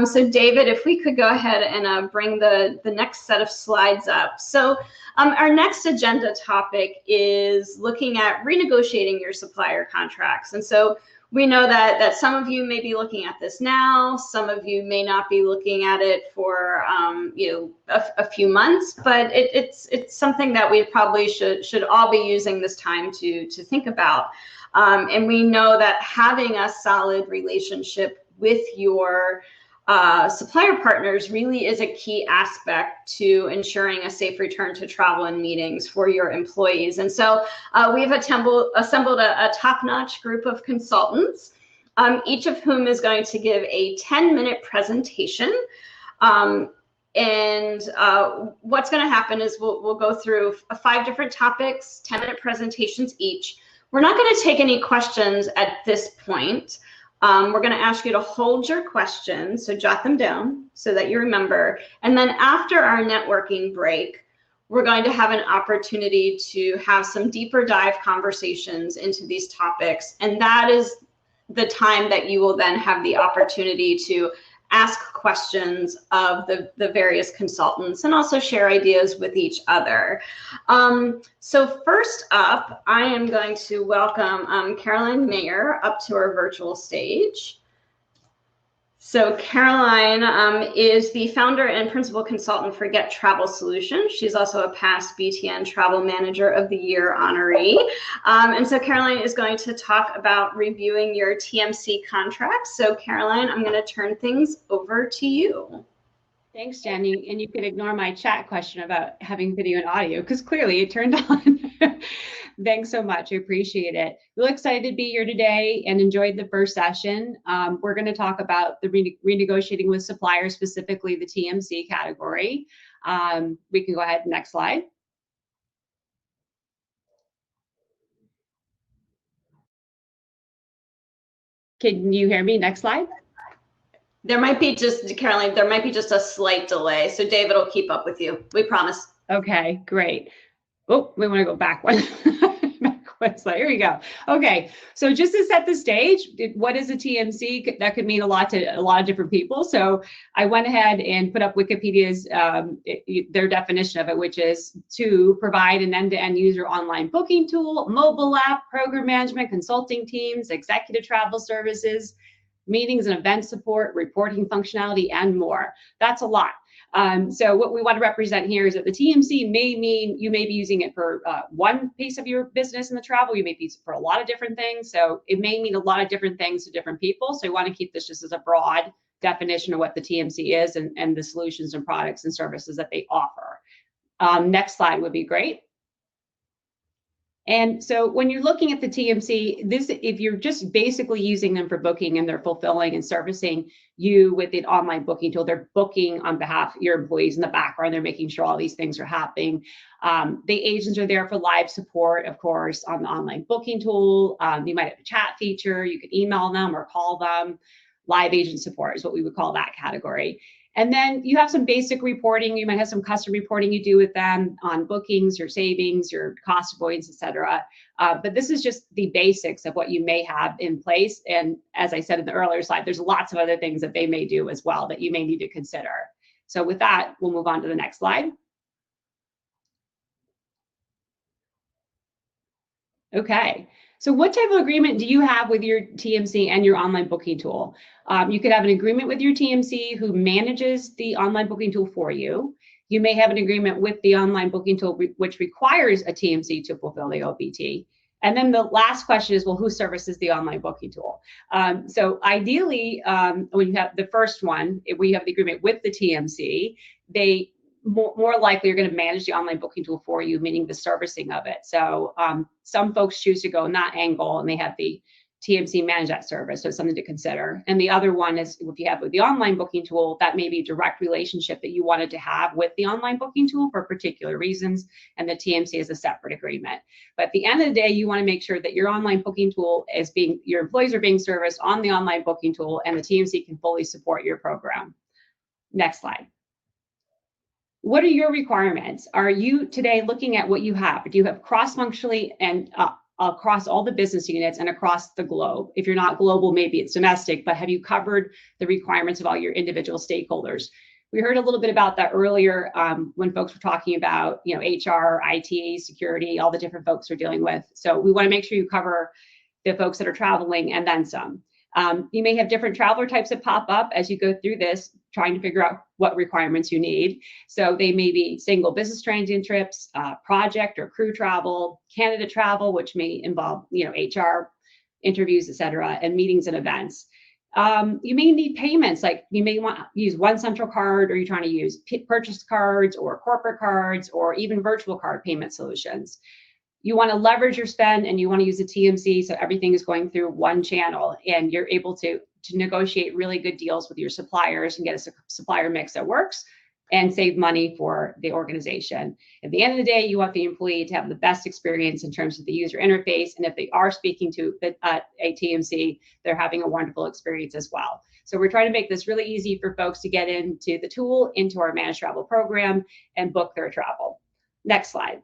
So David, if we could go ahead and bring the next set of slides up. So our next agenda topic is looking at renegotiating your supplier contracts. And so we know that some of you may be looking at this now, some of you may not be looking at it for a few months, but it's something that we probably should all be using this time to think about. And we know that having a solid relationship with your supplier partners really is a key aspect to ensuring a safe return to travel and meetings for your employees. And so we've assembled a top-notch group of consultants each of whom is going to give a 10-minute presentation. What's going to happen is we'll go through 5 different topics, 10-minute presentations each. We're not going to take any questions at this point. We're going to ask you to hold your questions, so jot them down so that you remember. And then after our networking break, we're going to have an opportunity to have some deeper dive conversations into these topics. And that is the time that you will then have the opportunity to ask questions of the various consultants and also share ideas with each other. So first up, I am going to welcome Caroline Mayer up to our virtual stage. So Caroline is the founder and principal consultant for Get Travel Solutions. She's also a past BTN Travel Manager of the Year honoree. And so Caroline is going to talk about reviewing your TMC contracts. So Caroline, I'm going to turn things over to you. Thanks, Jen. And you can ignore my chat question about having video and audio because clearly it turned on. Thanks so much. I appreciate it. Really excited to be here today and enjoyed the first session. We're going to talk about the renegotiating with suppliers, specifically the TMC category. We can go ahead. Next slide. Can you hear me? Next slide. There might be just, Caroline, there might be just a slight delay. So David will keep up with you. We promise. Okay, great. Oh, we want to go back one. Here we go. Okay, so just to set the stage, what is a TMC? That could mean a lot to a lot of different people. So I went ahead and put up Wikipedia's their definition of it, which is to provide an end-to-end user online booking tool, mobile app, program management, consulting teams, executive travel services, meetings and event support, reporting functionality, and more. That's a lot. So what we want to represent here is that the TMC may mean you may be using it for one piece of your business in the travel. You may be using it for a lot of different things. So it may mean a lot of different things to different people. So we want to keep this just as a broad definition of what the TMC is and the solutions and products and services that they offer. Next slide would be great. And so when you're looking at the TMC, if you're just basically using them for booking and they're fulfilling and servicing you with an online booking tool, they're booking on behalf of your employees in the background, they're making sure all these things are happening. The agents are there for live support, of course, on the online booking tool. You might have a chat feature, you could email them or call them. Live agent support is what we would call that category. And then you have some basic reporting. You might have some custom reporting you do with them on bookings, your savings, your cost avoidance, et cetera. But this is just the basics of what you may have in place. And as I said in the earlier slide, there's lots of other things that they may do as well that you may need to consider. So with that, we'll move on to the next slide. Okay, so what type of agreement do you have with your TMC and your online booking tool? You could have an agreement with your TMC who manages the online booking tool for you. You may have an agreement with the online booking tool which requires a TMC to fulfill the OBT. And then the last question is, well, who services the online booking tool? So ideally, when you have the first one, if we have the agreement with the TMC, they more likely are going to manage the online booking tool for you, meaning the servicing of it. So some folks choose to go in that angle and they have the TMC manage that service, so it's something to consider. And the other one is if you have with the online booking tool, that may be a direct relationship that you wanted to have with the online booking tool for particular reasons, and the TMC is a separate agreement. But at the end of the day, you want to make sure that your online booking tool is your employees are being serviced on the online booking tool, and the TMC can fully support your program. Next slide. What are your requirements? Are you today looking at what you have? Do you have cross-functionally and across all the business units and across the globe? If you're not global, maybe it's domestic, but have you covered the requirements of all your individual stakeholders? We heard a little bit about that earlier when folks were talking about, HR, IT, security, all the different folks we're dealing with. So we want to make sure you cover the folks that are traveling and then some. You may have different traveler types that pop up as you go through this, trying to figure out what requirements you need. So they may be single business transient trips, project or crew travel, candidate travel, which may involve, HR, interviews, et cetera, and meetings and events. You may need payments, like you may want to use one central card, or you're trying to use purchase cards or corporate cards or even virtual card payment solutions. You want to leverage your spend and you want to use the TMC so everything is going through one channel and you're able to negotiate really good deals with your suppliers and get a supplier mix that works and save money for the organization. At the end of the day, you want the employee to have the best experience in terms of the user interface. And if they are speaking to a TMC, they're having a wonderful experience as well. So we're trying to make this really easy for folks to get into the tool, into our managed travel program and book their travel. Next slide.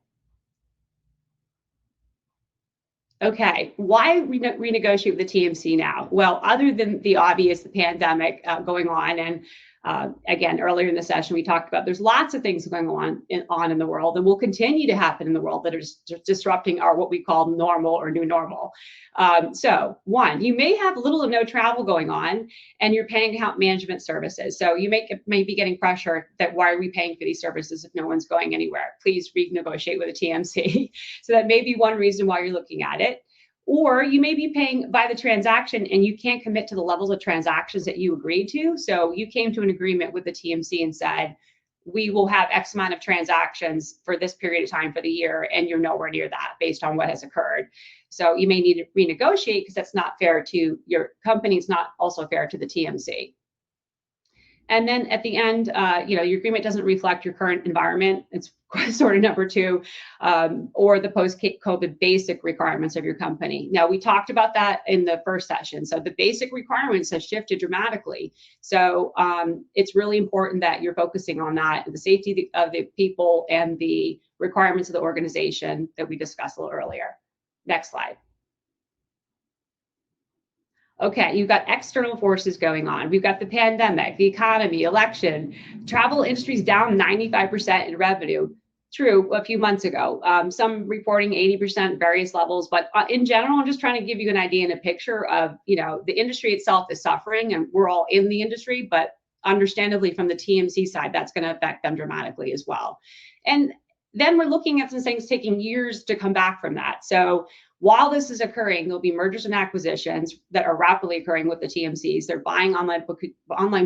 Okay, why renegotiate with the TMC now? Well, other than the obvious, the pandemic going on, and again, earlier in the session, we talked about there's lots of things going on in the world and will continue to happen in the world that are disrupting our what we call normal or new normal. So one, you may have little or no travel going on and you're paying account management services. So you may be getting pressure that why are we paying for these services if no one's going anywhere? Please renegotiate with a TMC. So that may be one reason why you're looking at it. Or you may be paying by the transaction and you can't commit to the levels of transactions that you agreed to. So you came to an agreement with the TMC and said, we will have X amount of transactions for this period of time for the year, and you're nowhere near that based on what has occurred. So you may need to renegotiate because that's not fair to your company. It's not also fair to the TMC. And then at the end, your agreement doesn't reflect your current environment. It's sort of number two, or the post-COVID basic requirements of your company. Now, we talked about that in the first session. So the basic requirements have shifted dramatically. So it's really important that you're focusing on that, the safety of the people and the requirements of the organization that we discussed a little earlier. Next slide. Okay, you've got external forces going on. We've got the pandemic, the economy, election, travel industry's down 95% in revenue. True, a few months ago. Some reporting 80%, various levels, but in general, I'm just trying to give you an idea and a picture of, the industry itself is suffering and we're all in the industry, but understandably from the TMC side, that's going to affect them dramatically as well. And then we're looking at some things taking years to come back from that. So while this is occurring, there'll be mergers and acquisitions that are rapidly occurring with the TMCs. They're buying online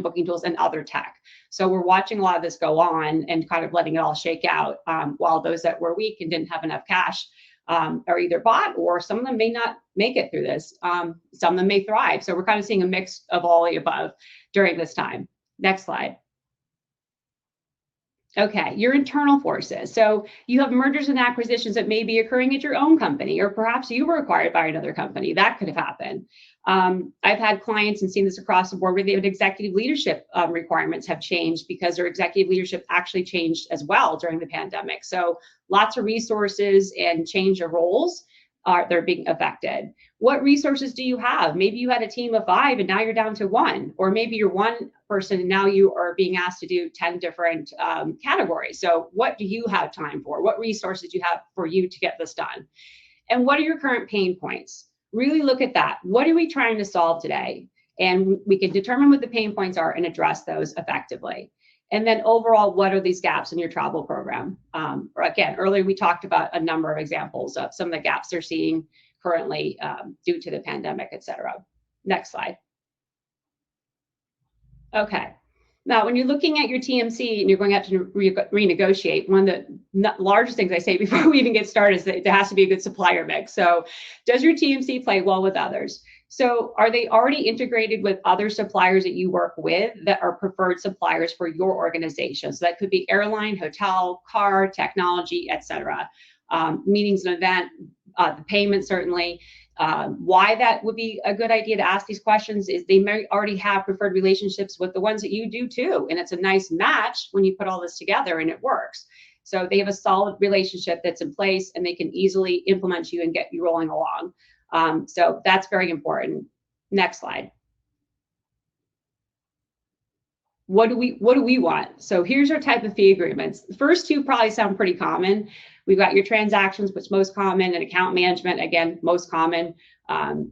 booking tools and other tech. So we're watching a lot of this go on and kind of letting it all shake out, while those that were weak and didn't have enough cash are either bought, or some of them may not make it through this. Some of them may thrive. So we're kind of seeing a mix of all the above during this time. Next slide. Okay, your internal forces. So you have mergers and acquisitions that may be occurring at your own company, or perhaps you were acquired by another company. That could have happened. I've had clients and seen this across the board where the executive leadership requirements have changed because their executive leadership actually changed as well during the pandemic. So lots of resources and change of roles they're being affected. What resources do you have? Maybe you had a team of 5 and now you're down to 1, or maybe you're 1 person and now you are being asked to do 10 different categories. So what do you have time for? What resources do you have for you to get this done? And what are your current pain points? Really look at that. What are we trying to solve today? And we can determine what the pain points are and address those effectively. And then overall, what are these gaps in your travel program? Or again, earlier we talked about a number of examples of some of the gaps they're seeing currently due to the pandemic, et cetera. Next slide. Okay. Now, when you're looking at your TMC and you're going out to renegotiate, one of the largest things I say before we even get started is that there has to be a good supplier mix. So does your TMC play well with others? So are they already integrated with other suppliers that you work with that are preferred suppliers for your organization? So that could be airline, hotel, car, technology, et cetera. Meetings and event, the payment certainly. Why that would be a good idea to ask these questions is they may already have preferred relationships with the ones that you do too. And it's a nice match when you put all this together and it works. So they have a solid relationship that's in place and they can easily implement you and get you rolling along. So that's very important. Next slide. What do we want? So here's our type of fee agreements. The first two probably sound pretty common. We've got your transactions, which is most common, and account management, again, most common.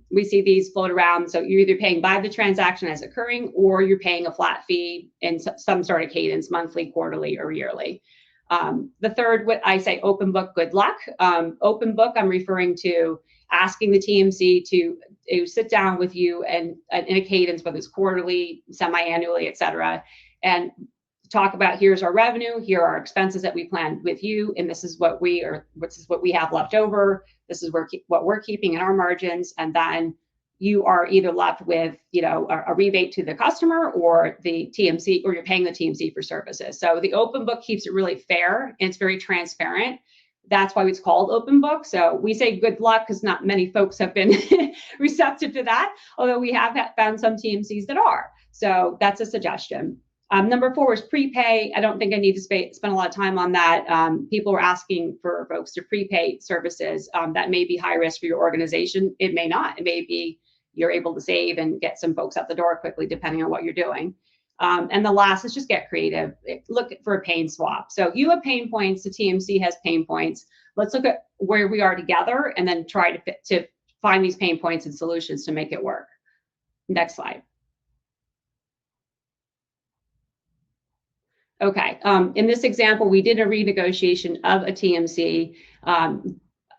We see these float around. So you're either paying by the transaction as occurring, or you're paying a flat fee in some sort of cadence, monthly, quarterly, or yearly. The third, what I say, open book, good luck. Open book, I'm referring to asking the TMC to sit down with you and in a cadence, whether it's quarterly, semi-annually, et cetera, and talk about, here's our revenue, here are our expenses that we planned with you, and this is what we have left over. This is what we're keeping in our margins, and then you are either left with, you know, a rebate to the customer or the TMC, or you're paying the TMC for services. So the open book keeps it really fair and it's very transparent. That's why it's called open book. So we say good luck because not many folks have been receptive to that, although we have found some TMCs that are. So that's a suggestion. Number 4 is prepay. I don't think I need to spend a lot of time on that. People are asking for folks to prepay services. That may be high risk for your organization. It may not. It may be you're able to save and get some folks out the door quickly, depending on what you're doing. And the last is just get creative. Look for a pain swap. So you have pain points. The TMC has pain points. Let's look at where we are together and then try to find these pain points and solutions to make it work. Next slide. Okay, in this example, we did a renegotiation of a TMC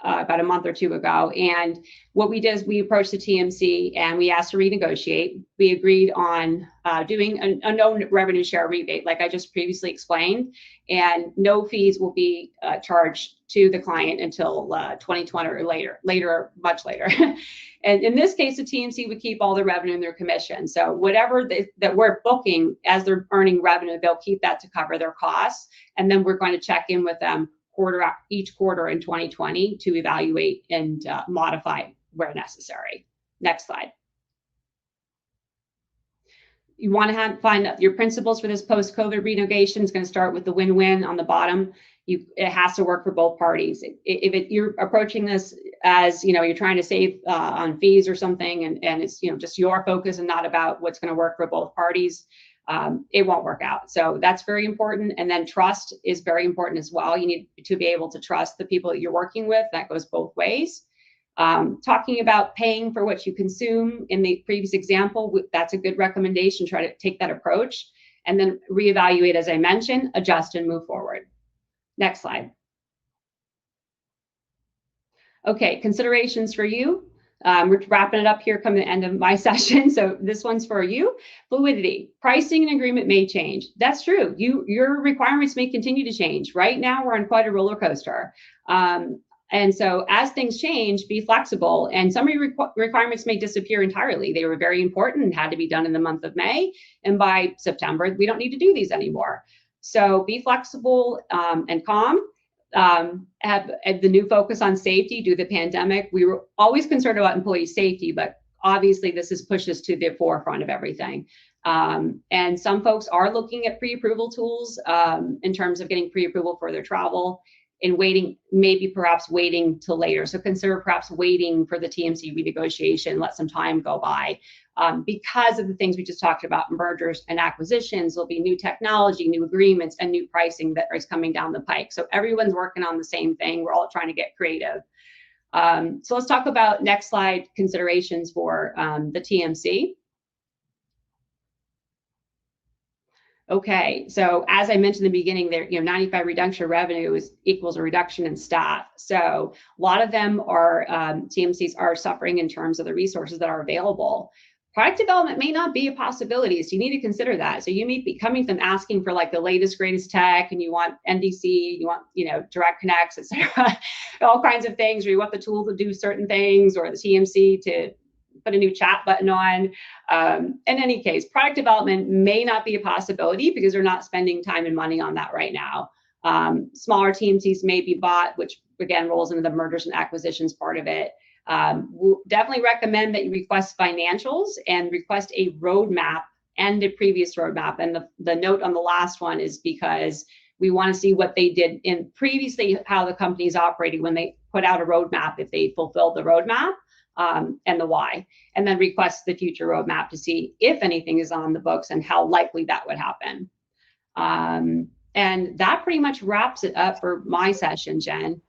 about a month or 2 ago. And what we did is we approached the TMC and we asked to renegotiate. We agreed on doing a no revenue share rebate, like I just previously explained, and no fees will be charged to the client until 2020 or later, much later. And in this case, the TMC would keep all the revenue in their commission. So whatever that we're booking as they're earning revenue, they'll keep that to cover their costs. And then we're going to check in with them each quarter in 2020 to evaluate and modify where necessary. Next slide. You want to find your principles for this post-COVID renegotiation. Is going to start with the win-win on the bottom. It has to work for both parties. If you're approaching this as, you know, you're trying to save on fees or something, and it's, you know, just your focus and not about what's going to work for both parties, it won't work out. So that's very important. And then trust is very important as well. You need to be able to trust the people that you're working with. That goes both ways. Talking about paying for what you consume in the previous example, that's a good recommendation. Try to take that approach and then reevaluate, as I mentioned, adjust and move forward. Next slide. Okay, considerations for you. We're wrapping it up here, coming to the end of my session. So this one's for you. Fluidity. Pricing and agreement may change. That's true. Your requirements may continue to change. Right now, we're on quite a roller coaster. And so as things change, be flexible. And some of your requirements may disappear entirely. They were very important and had to be done in the month of May. And by September, we don't need to do these anymore. So be flexible and calm. Have the new focus on safety due to the pandemic. We were always concerned about employee safety, but obviously this has pushed us to the forefront of everything. And some folks are looking at pre-approval tools in terms of getting pre-approval for their travel and perhaps waiting till later. So consider perhaps waiting for the TMC renegotiation, let some time go by. Because of the things we just talked about, mergers and acquisitions, there'll be new technology, new agreements, and new pricing that is coming down the pike. So everyone's working on the same thing. We're all trying to get creative. So let's talk about, next slide, considerations for the TMC. Okay, so as I mentioned in the beginning, there, 95 reduction of revenue equals a reduction in staff. So a lot of them are, TMCs are suffering in terms of the resources that are available. Product development may not be a possibility, so you need to consider that. So you may be coming from asking for like the latest, greatest tech, and you want NDC, you want, direct connects, et cetera, all kinds of things, or you want the tool to do certain things, or the TMC to put a new chat button on. In any case, product development may not be a possibility because they're not spending time and money on that right now. Smaller TMCs may be bought, which again rolls into the mergers and acquisitions part of it. We'll definitely recommend that you request financials and request a roadmap and a previous roadmap. And the note on the last one is because we want to see what they did in previously, how the company is operating when they put out a roadmap, if they fulfilled the roadmap. And the why, and then request the future roadmap to see if anything is on the books and how likely that would happen. And that pretty much wraps it up for my session, Jen.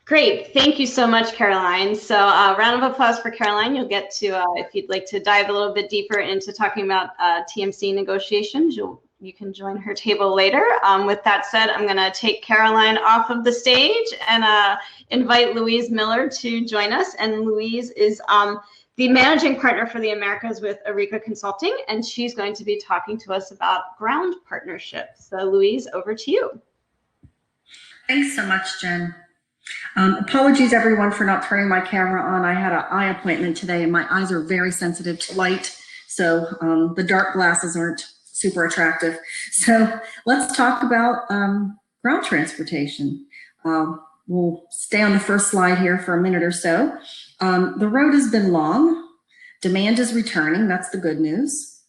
Great, thank you so much, Caroline. So round of applause for Caroline. You'll get to, if you'd like to dive a little bit deeper into talking about TMC negotiations, you can join her table later. With that said, I'm going to take Caroline off of the stage and invite Louise Miller to join us. And Louise is the managing partner for the Americas with Arica Consulting, and she's going to be talking to us about ground partnerships. So Louise, over to you. Thanks so much, Jen. Apologies everyone for not turning my camera on. I had an eye appointment today and my eyes are very sensitive to light, so the dark glasses aren't super attractive. So let's talk about ground transportation. We'll stay on the first slide here for a minute or so. The road has been long. Demand is returning. That's the good news.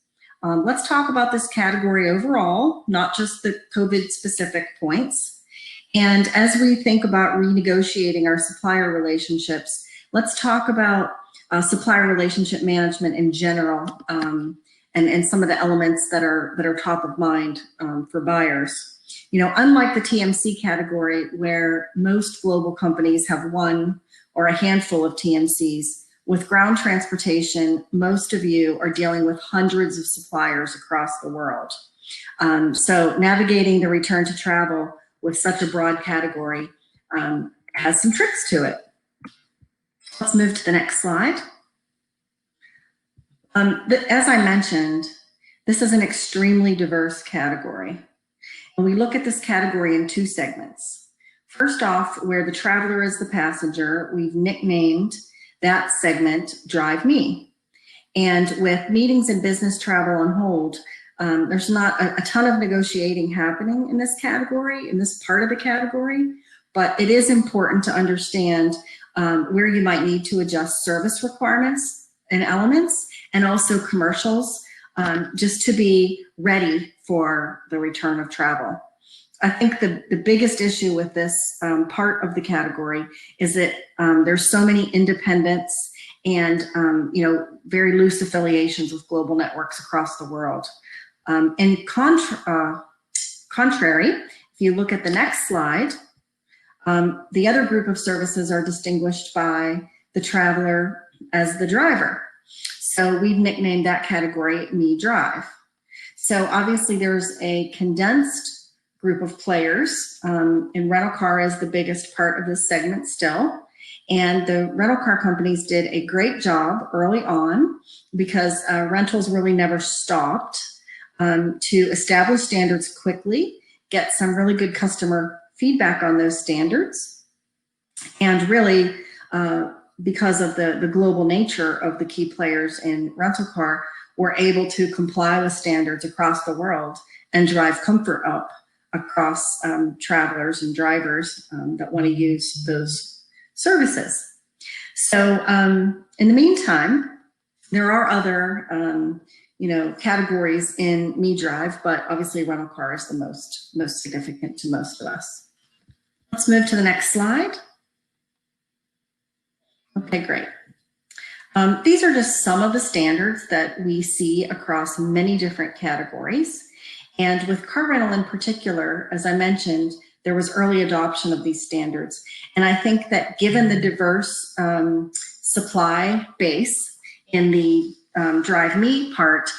Let's talk about this category overall, not just the COVID specific points. And as we think about renegotiating our supplier relationships, let's talk about supplier relationship management in general, and some of the elements that are top of mind for buyers. You know, unlike the TMC category, where most global companies have one or a handful of TMCs, with ground transportation, most of you are dealing with hundreds of suppliers across the world. So navigating the return to travel with such a broad category has some tricks to it. Let's move to the next slide. As I mentioned, this is an extremely diverse category. And we look at this category in two segments. First off, where the traveler is the passenger, we've nicknamed that segment Drive Me. And with meetings and business travel on hold, there's not a ton of negotiating happening in this category, in this part of the category, but it is important to understand where you might need to adjust service requirements and elements, and also commercials, just to be ready for the return of travel. I think the biggest issue with this part of the category is that there's so many independents and very loose affiliations with global networks across the world. Contrary, if you look at the next slide, the other group of services are distinguished by the traveler as the driver. So we've nicknamed that category Me Drive. So obviously there's a condensed group of players, and rental car is the biggest part of this segment still. And the rental car companies did a great job early on, because rentals really never stopped, to establish standards quickly, get some really good customer feedback on those standards, and really, because of the global nature of the key players in rental car, we're able to comply with standards across the world and drive comfort up across travelers and drivers that want to use those services. So in the meantime, there are other categories in Me Drive, but obviously rental car is the most significant to most of us. Let's move to the next slide. Okay, great. These are just some of the standards that we see across many different categories. And with car rental in particular, as I mentioned, there was early adoption of these standards. And I think that given the diverse supply base in the Drive Me part,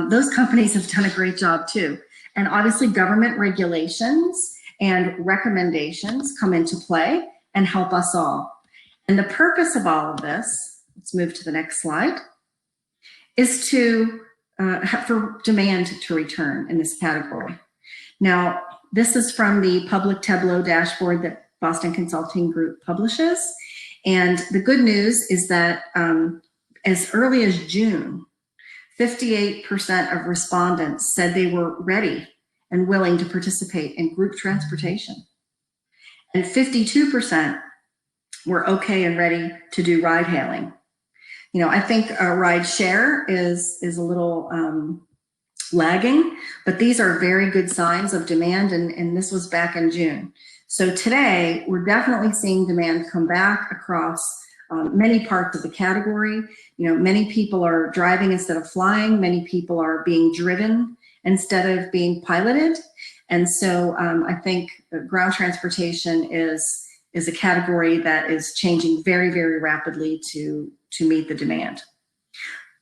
those companies have done a great job too. And obviously government regulations and recommendations come into play and help us all. And the purpose of all of this, let's move to the next slide, is to for demand to return in this category. Now, this is from the public Tableau dashboard that Boston Consulting Group publishes. And the good news is that as early as June, 58% of respondents said they were ready and willing to participate in group transportation. And 52% were okay and ready to do ride hailing. You know, I think ride share is a little lagging, but these are very good signs of demand, and this was back in June. So today, we're definitely seeing demand come back across many parts of the category. You know, many people are driving instead of flying. Many people are being driven instead of being piloted. And so I think ground transportation is a category that is changing very, very rapidly to meet the demand.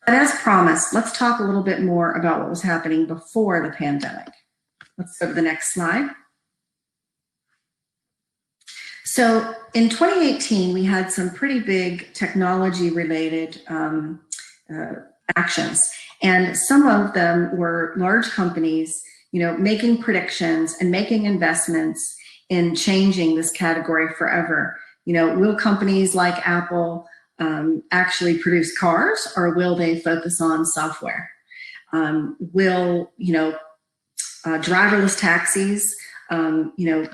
But as promised, let's talk a little bit more about what was happening before the pandemic. Let's go to the next slide. So in 2018, we had some pretty big technology-related actions, and some of them were large companies, making predictions and making investments in changing this category forever. Will companies like Apple actually produce cars, or will they focus on software? Will driverless taxis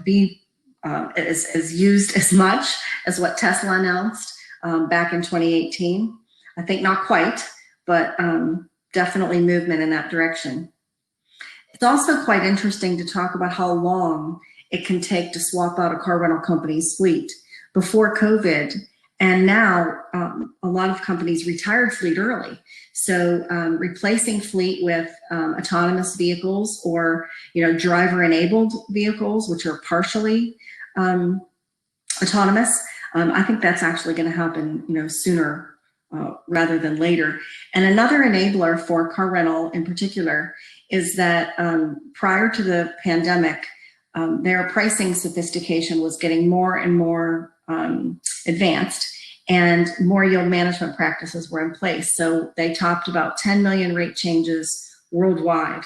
be as used as much as what Tesla announced back in 2018? I think not quite, but definitely movement in that direction. It's also quite interesting to talk about how long it can take to swap out a car rental company's fleet. Before COVID, and now a lot of companies retired fleet early. So replacing fleet with autonomous vehicles or driver-enabled vehicles, which are partially autonomous, I think that's actually going to happen sooner rather than later. And another enabler for car rental in particular is that prior to the pandemic, their pricing sophistication was getting more and more advanced, and more yield management practices were in place. So they topped about 10 million rate changes worldwide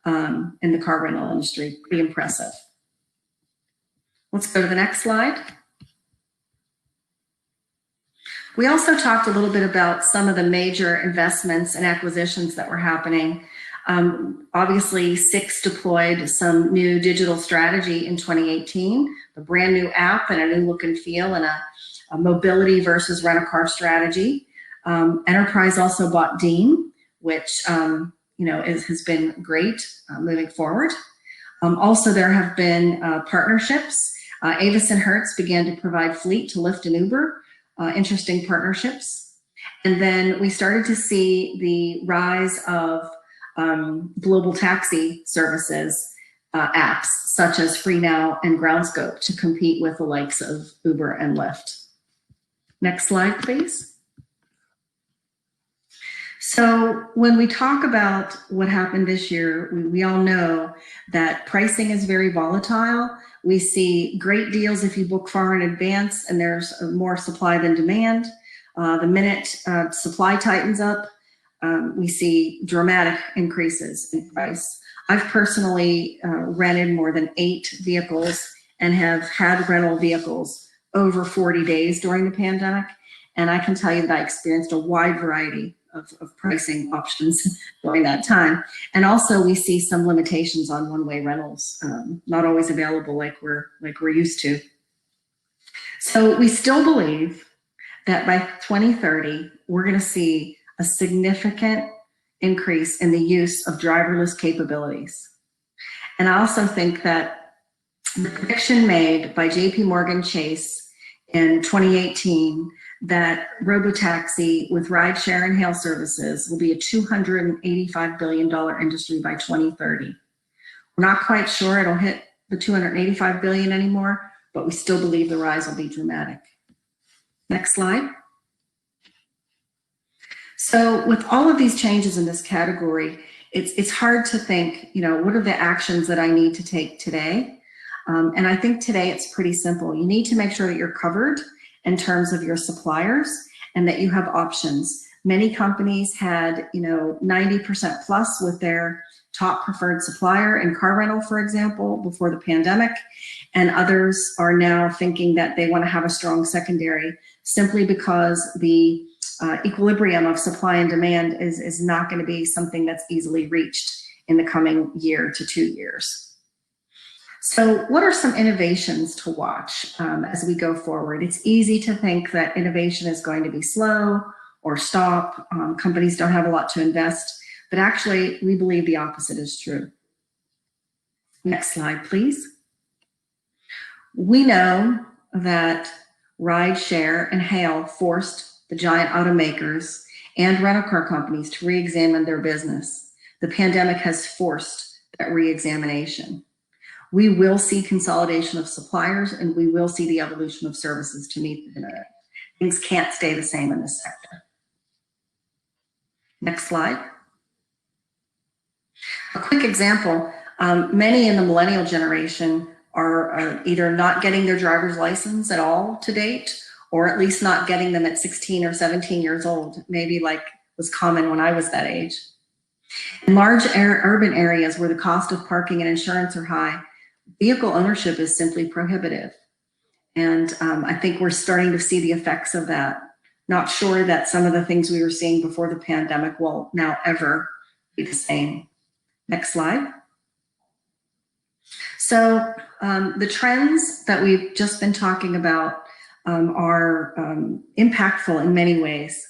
in the car rental industry. Pretty impressive. Let's go to the next slide. We also talked a little bit about some of the major investments and acquisitions that were happening. Obviously, Six deployed some new digital strategy in 2018, a brand new app and a new look and feel, and a mobility versus rent-a-car strategy. Enterprise also bought Dean, which has been great moving forward. Also, there have been partnerships. Avis and Hertz began to provide fleet to Lyft and Uber. Interesting partnerships. And then we started to see the rise of global taxi services apps such as FreeNow and GroundScope to compete with the likes of Uber and Lyft. Next slide, please. So when we talk about what happened this year, we all know that pricing is very volatile. We see great deals if you book far in advance and there's more supply than demand. The minute supply tightens up, we see dramatic increases in price. I've personally rented more than 8 vehicles and have had rental vehicles over 40 days during the pandemic. And I can tell you that I experienced a wide variety of pricing options during that time. And also we see some limitations on one-way rentals, not always available like we're used to. So we still believe that by 2030, we're going to see a significant increase in the use of driverless capabilities. And I also think that the prediction made by JP Morgan Chase in 2018 that robotaxi with rideshare and hail services will be a $285 billion industry by 2030. We're not quite sure it'll hit the $285 billion anymore, but we still believe the rise will be dramatic. Next slide. So with all of these changes in this category, it's hard to think, what are the actions that I need to take today? And I think today it's pretty simple. You need to make sure that you're covered in terms of your suppliers and that you have options. Many companies had, 90% plus with their top preferred supplier in car rental, for example, before the pandemic. And others are now thinking that they want to have a strong secondary simply because the equilibrium of supply and demand is not going to be something that's easily reached in the coming year to 2 years. So what are some innovations to watch as we go forward? It's easy to think that innovation is going to be slow or stop. Companies don't have a lot to invest, but actually we believe the opposite is true. Next slide, please. We know that rideshare and hail forced the giant automakers and rental car companies to re-examine their business. The pandemic has forced that re-examination. We will see consolidation of suppliers and we will see the evolution of services to meet the demand. Things can't stay the same in this sector. Next slide. A quick example, many in the millennial generation are either not getting their driver's license at all to date, or at least not getting them at 16 or 17 years old, maybe like was common when I was that age. In large urban areas where the cost of parking and insurance are high, vehicle ownership is simply prohibitive. And I think we're starting to see the effects of that. Not sure that some of the things we were seeing before the pandemic will now ever be the same. Next slide. So the trends that we've just been talking about are impactful in many ways.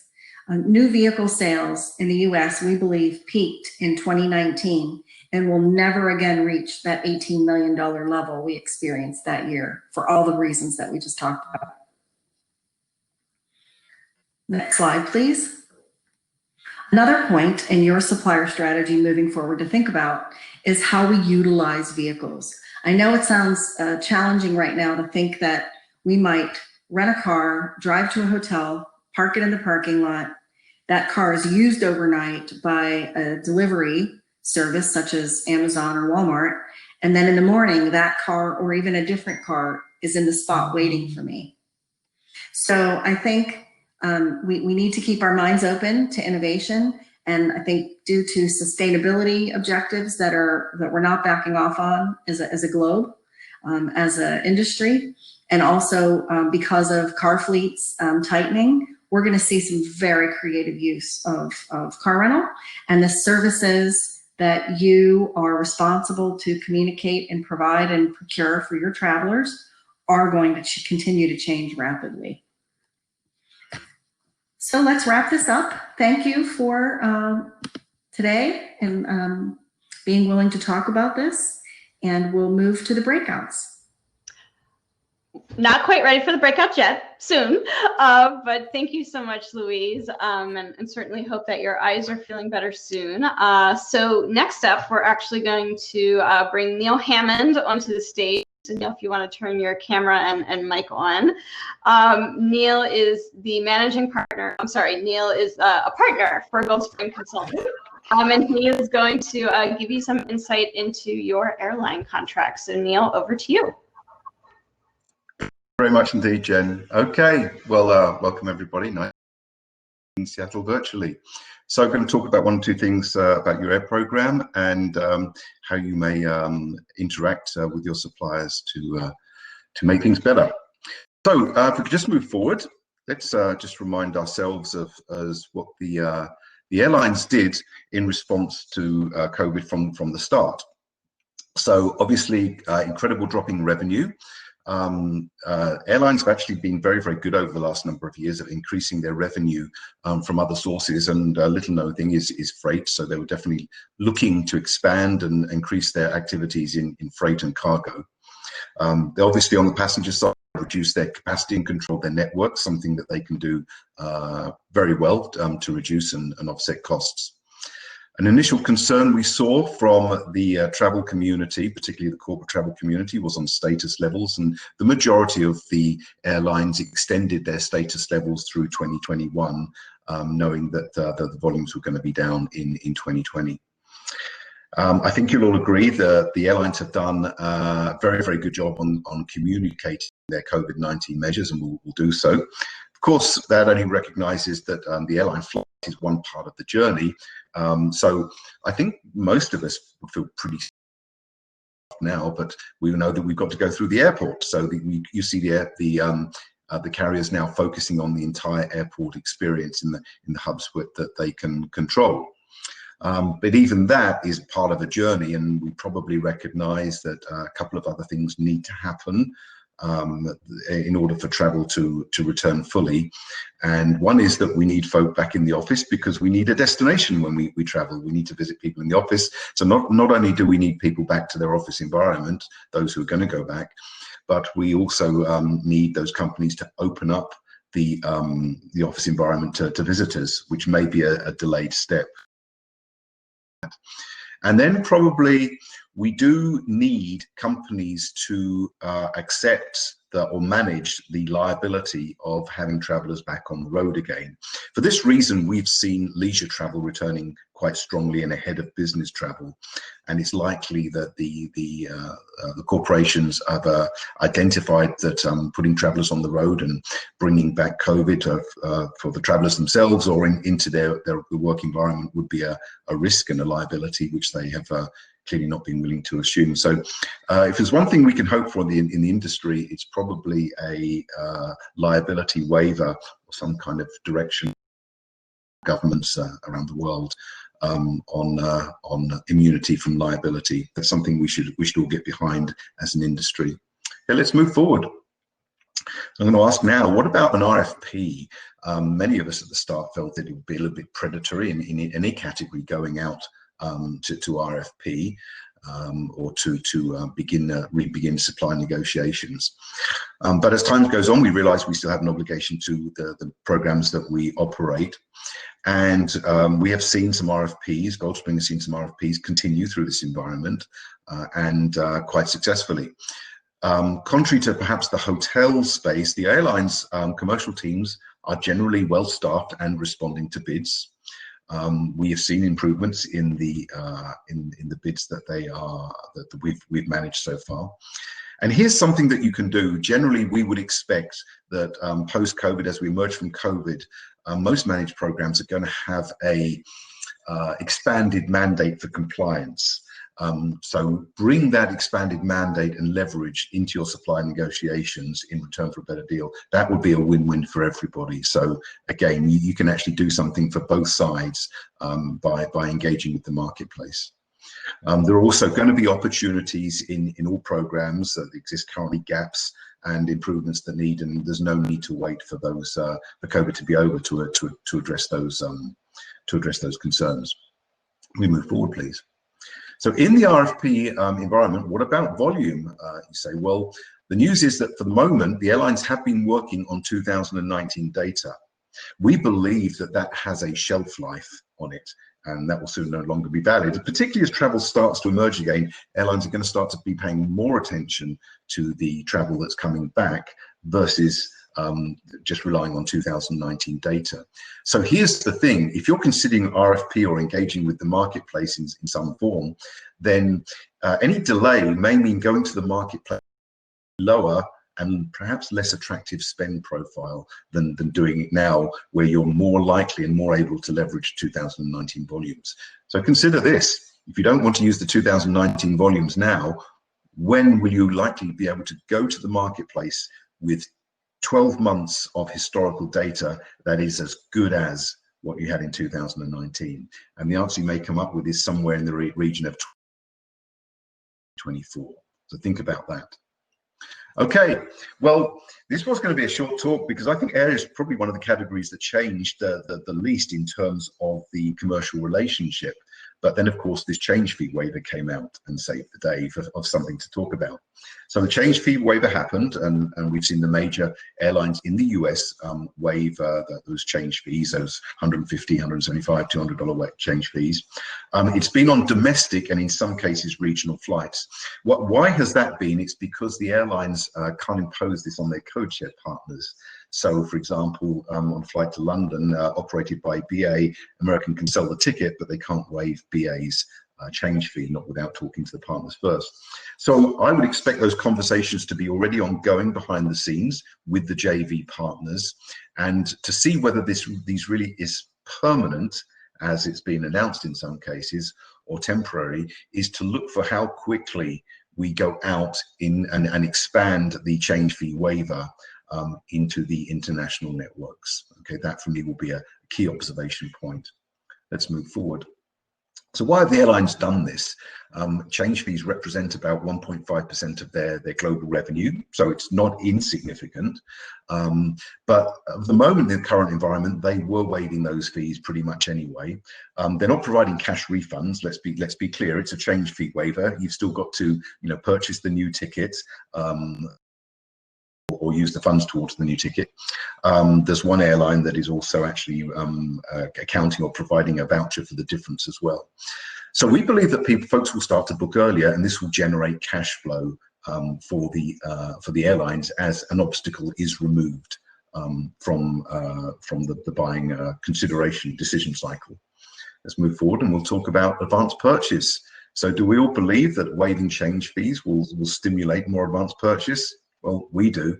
New vehicle sales in the US, we believe, peaked in 2019 and will never again reach that $18 million level we experienced that year for all the reasons that we just talked about. Next slide, please. Another point in your supplier strategy moving forward to think about is how we utilize vehicles. I know it sounds challenging right now to think that we might rent a car, drive to a hotel, park it in the parking lot. That car is used overnight by a delivery service such as Amazon or Walmart. And then in the morning, that car or even a different car is in the spot waiting for me. So I think we need to keep our minds open to innovation. And I think due to sustainability objectives that we're not backing off on as a globe, as an industry, and also because of car fleets tightening, we're going to see some very creative use of car rental, and the services that you are responsible to communicate and provide and procure for your travelers are going to continue to change rapidly. So let's wrap this up. Thank you for today and being willing to talk about this, and we'll move to the breakouts. Not quite ready for the breakout yet, soon, but thank you so much, Louise, and certainly hope that your eyes are feeling better soon. So next up, we're actually going to bring Neil Hammond onto the stage. So Neil, if you want to turn your camera and mic on. Neil is the managing partner, Neil is a partner for Gold Spring Consulting. And he is going to give you some insight into your airline contracts. So Neil, over to you. Very much indeed, Jen. Okay, well, welcome everybody. Nice in Seattle virtually. So I'm going to talk about one or two things about your air program and how you may interact with your suppliers to make things better. So if we could just move forward, let's just remind ourselves of what the airlines did in response to COVID from the start. So obviously, incredible drop in revenue. Airlines have actually been very, very good over the last number of years at increasing their revenue from other sources, and little known thing is freight. So they were definitely looking to expand and increase their activities in freight and cargo. They obviously on the passenger side reduce their capacity and control their network, something that they can do very well to reduce and offset costs. An initial concern we saw from the travel community, particularly the corporate travel community, was on status levels, and the majority of the airlines extended their status levels through 2021, knowing that the volumes were going to be down in 2020. I think you'll all agree that the airlines have done a very, very good job on communicating their COVID-19 measures, and will do so. Of course, that only recognises that the airline flight is one part of the journey. So I think most of us would feel pretty now, but we know that we've got to go through the airport. So you see the carriers now focusing on the entire airport experience in the hubs that they can control. But even that is part of a journey, and we probably recognise that a couple of other things need to happen in order for travel to return fully. And one is that we need folk back in the office because we need a destination when we travel. We need to visit people in the office. So not only do we need people back to their office environment, those who are going to go back, but we also need those companies to open up the office environment to visitors, which may be a delayed step. And then probably we do need companies to accept or manage the liability of having travelers back on the road again. For this reason, we've seen leisure travel returning quite strongly and ahead of business travel. And it's likely that the corporations have identified that putting travelers on the road and bringing back COVID for the travelers themselves or into their work environment would be a risk and a liability, which they have clearly not been willing to assume. So if there's one thing we can hope for in the industry, it's probably a liability waiver or some kind of direction governments around the world on immunity from liability. That's something we should all get behind as an industry. Okay, let's move forward. I'm going to ask now, what about an RFP? Many of us at the start felt that it would be a little bit predatory in any category going out to RFP or to begin supply negotiations. But as time goes on, we realize we still have an obligation to the programs that we operate. And we have seen some RFPs, Goldspring has seen some RFPs continue through this environment and quite successfully. Contrary to perhaps the hotel space, the airlines commercial teams are generally well staffed and responding to bids. We have seen improvements in the bids that we've managed so far. And here's something that you can do. Generally, we would expect that post-COVID, as we emerge from COVID, most managed programs are going to have a expanded mandate for compliance. So bring that expanded mandate and leverage into your supply negotiations in return for a better deal. That would be a win-win for everybody. So again, you can actually do something for both sides by engaging with the marketplace. There are also going to be opportunities in all programs that exist currently, gaps and improvements that need, and there's no need to wait for those for COVID to be over to address those concerns. We move forward, please. So in the RFP environment, what about volume? You say, well, the news is that for the moment, the airlines have been working on 2019 data. We believe that that has a shelf life on it, and that will soon no longer be valid. Particularly as travel starts to emerge again, airlines are going to start to be paying more attention to the travel that's coming back versus just relying on 2019 data. So here's the thing, if you're considering RFP or engaging with the marketplace in some form, then any delay may mean going to the marketplace lower and perhaps less attractive spend profile than doing it now, where you're more likely and more able to leverage 2019 volumes. So consider this, if you don't want to use the 2019 volumes now, when will you likely be able to go to the marketplace with 12 months of historical data that is as good as what you had in 2019? And the answer you may come up with is somewhere in the region of 24. So think about that. Okay, well, this was going to be a short talk because I think air is probably one of the categories that changed the least in terms of the commercial relationship. But then, of course, this change fee waiver came out and saved the day of something to talk about. So the change fee waiver happened, and we've seen the major airlines in the US waive those change fees, those $150, $175, $200 change fees. It's been on domestic and in some cases regional flights. Why has that been? It's because the airlines can't impose this on their codeshare partners. So, for example, on a flight to London, operated by BA, American can sell the ticket, but they can't waive BA's change fee, not without talking to the partners first. So I would expect those conversations to be already ongoing behind the scenes with the JV partners, and to see whether these really is permanent, as it's been announced in some cases, or temporary, is to look for how quickly we go out and expand the change fee waiver into the international networks. Okay, that for me will be a key observation point. Let's move forward. So why have the airlines done this? Change fees represent about 1.5% of their global revenue, so it's not insignificant. But at the moment, in the current environment, they were waiving those fees pretty much anyway. They're not providing cash refunds. Let's be clear. It's a change fee waiver. You've still got to purchase the new ticket. Or use the funds towards the new ticket. There's one airline that is also actually accounting or providing a voucher for the difference as well. So we believe that folks will start to book earlier, and this will generate cash flow for the airlines as an obstacle is removed from the buying consideration decision cycle. Let's move forward and we'll talk about advanced purchase. So do we all believe that waiving change fees will stimulate more advanced purchase? Well, we do.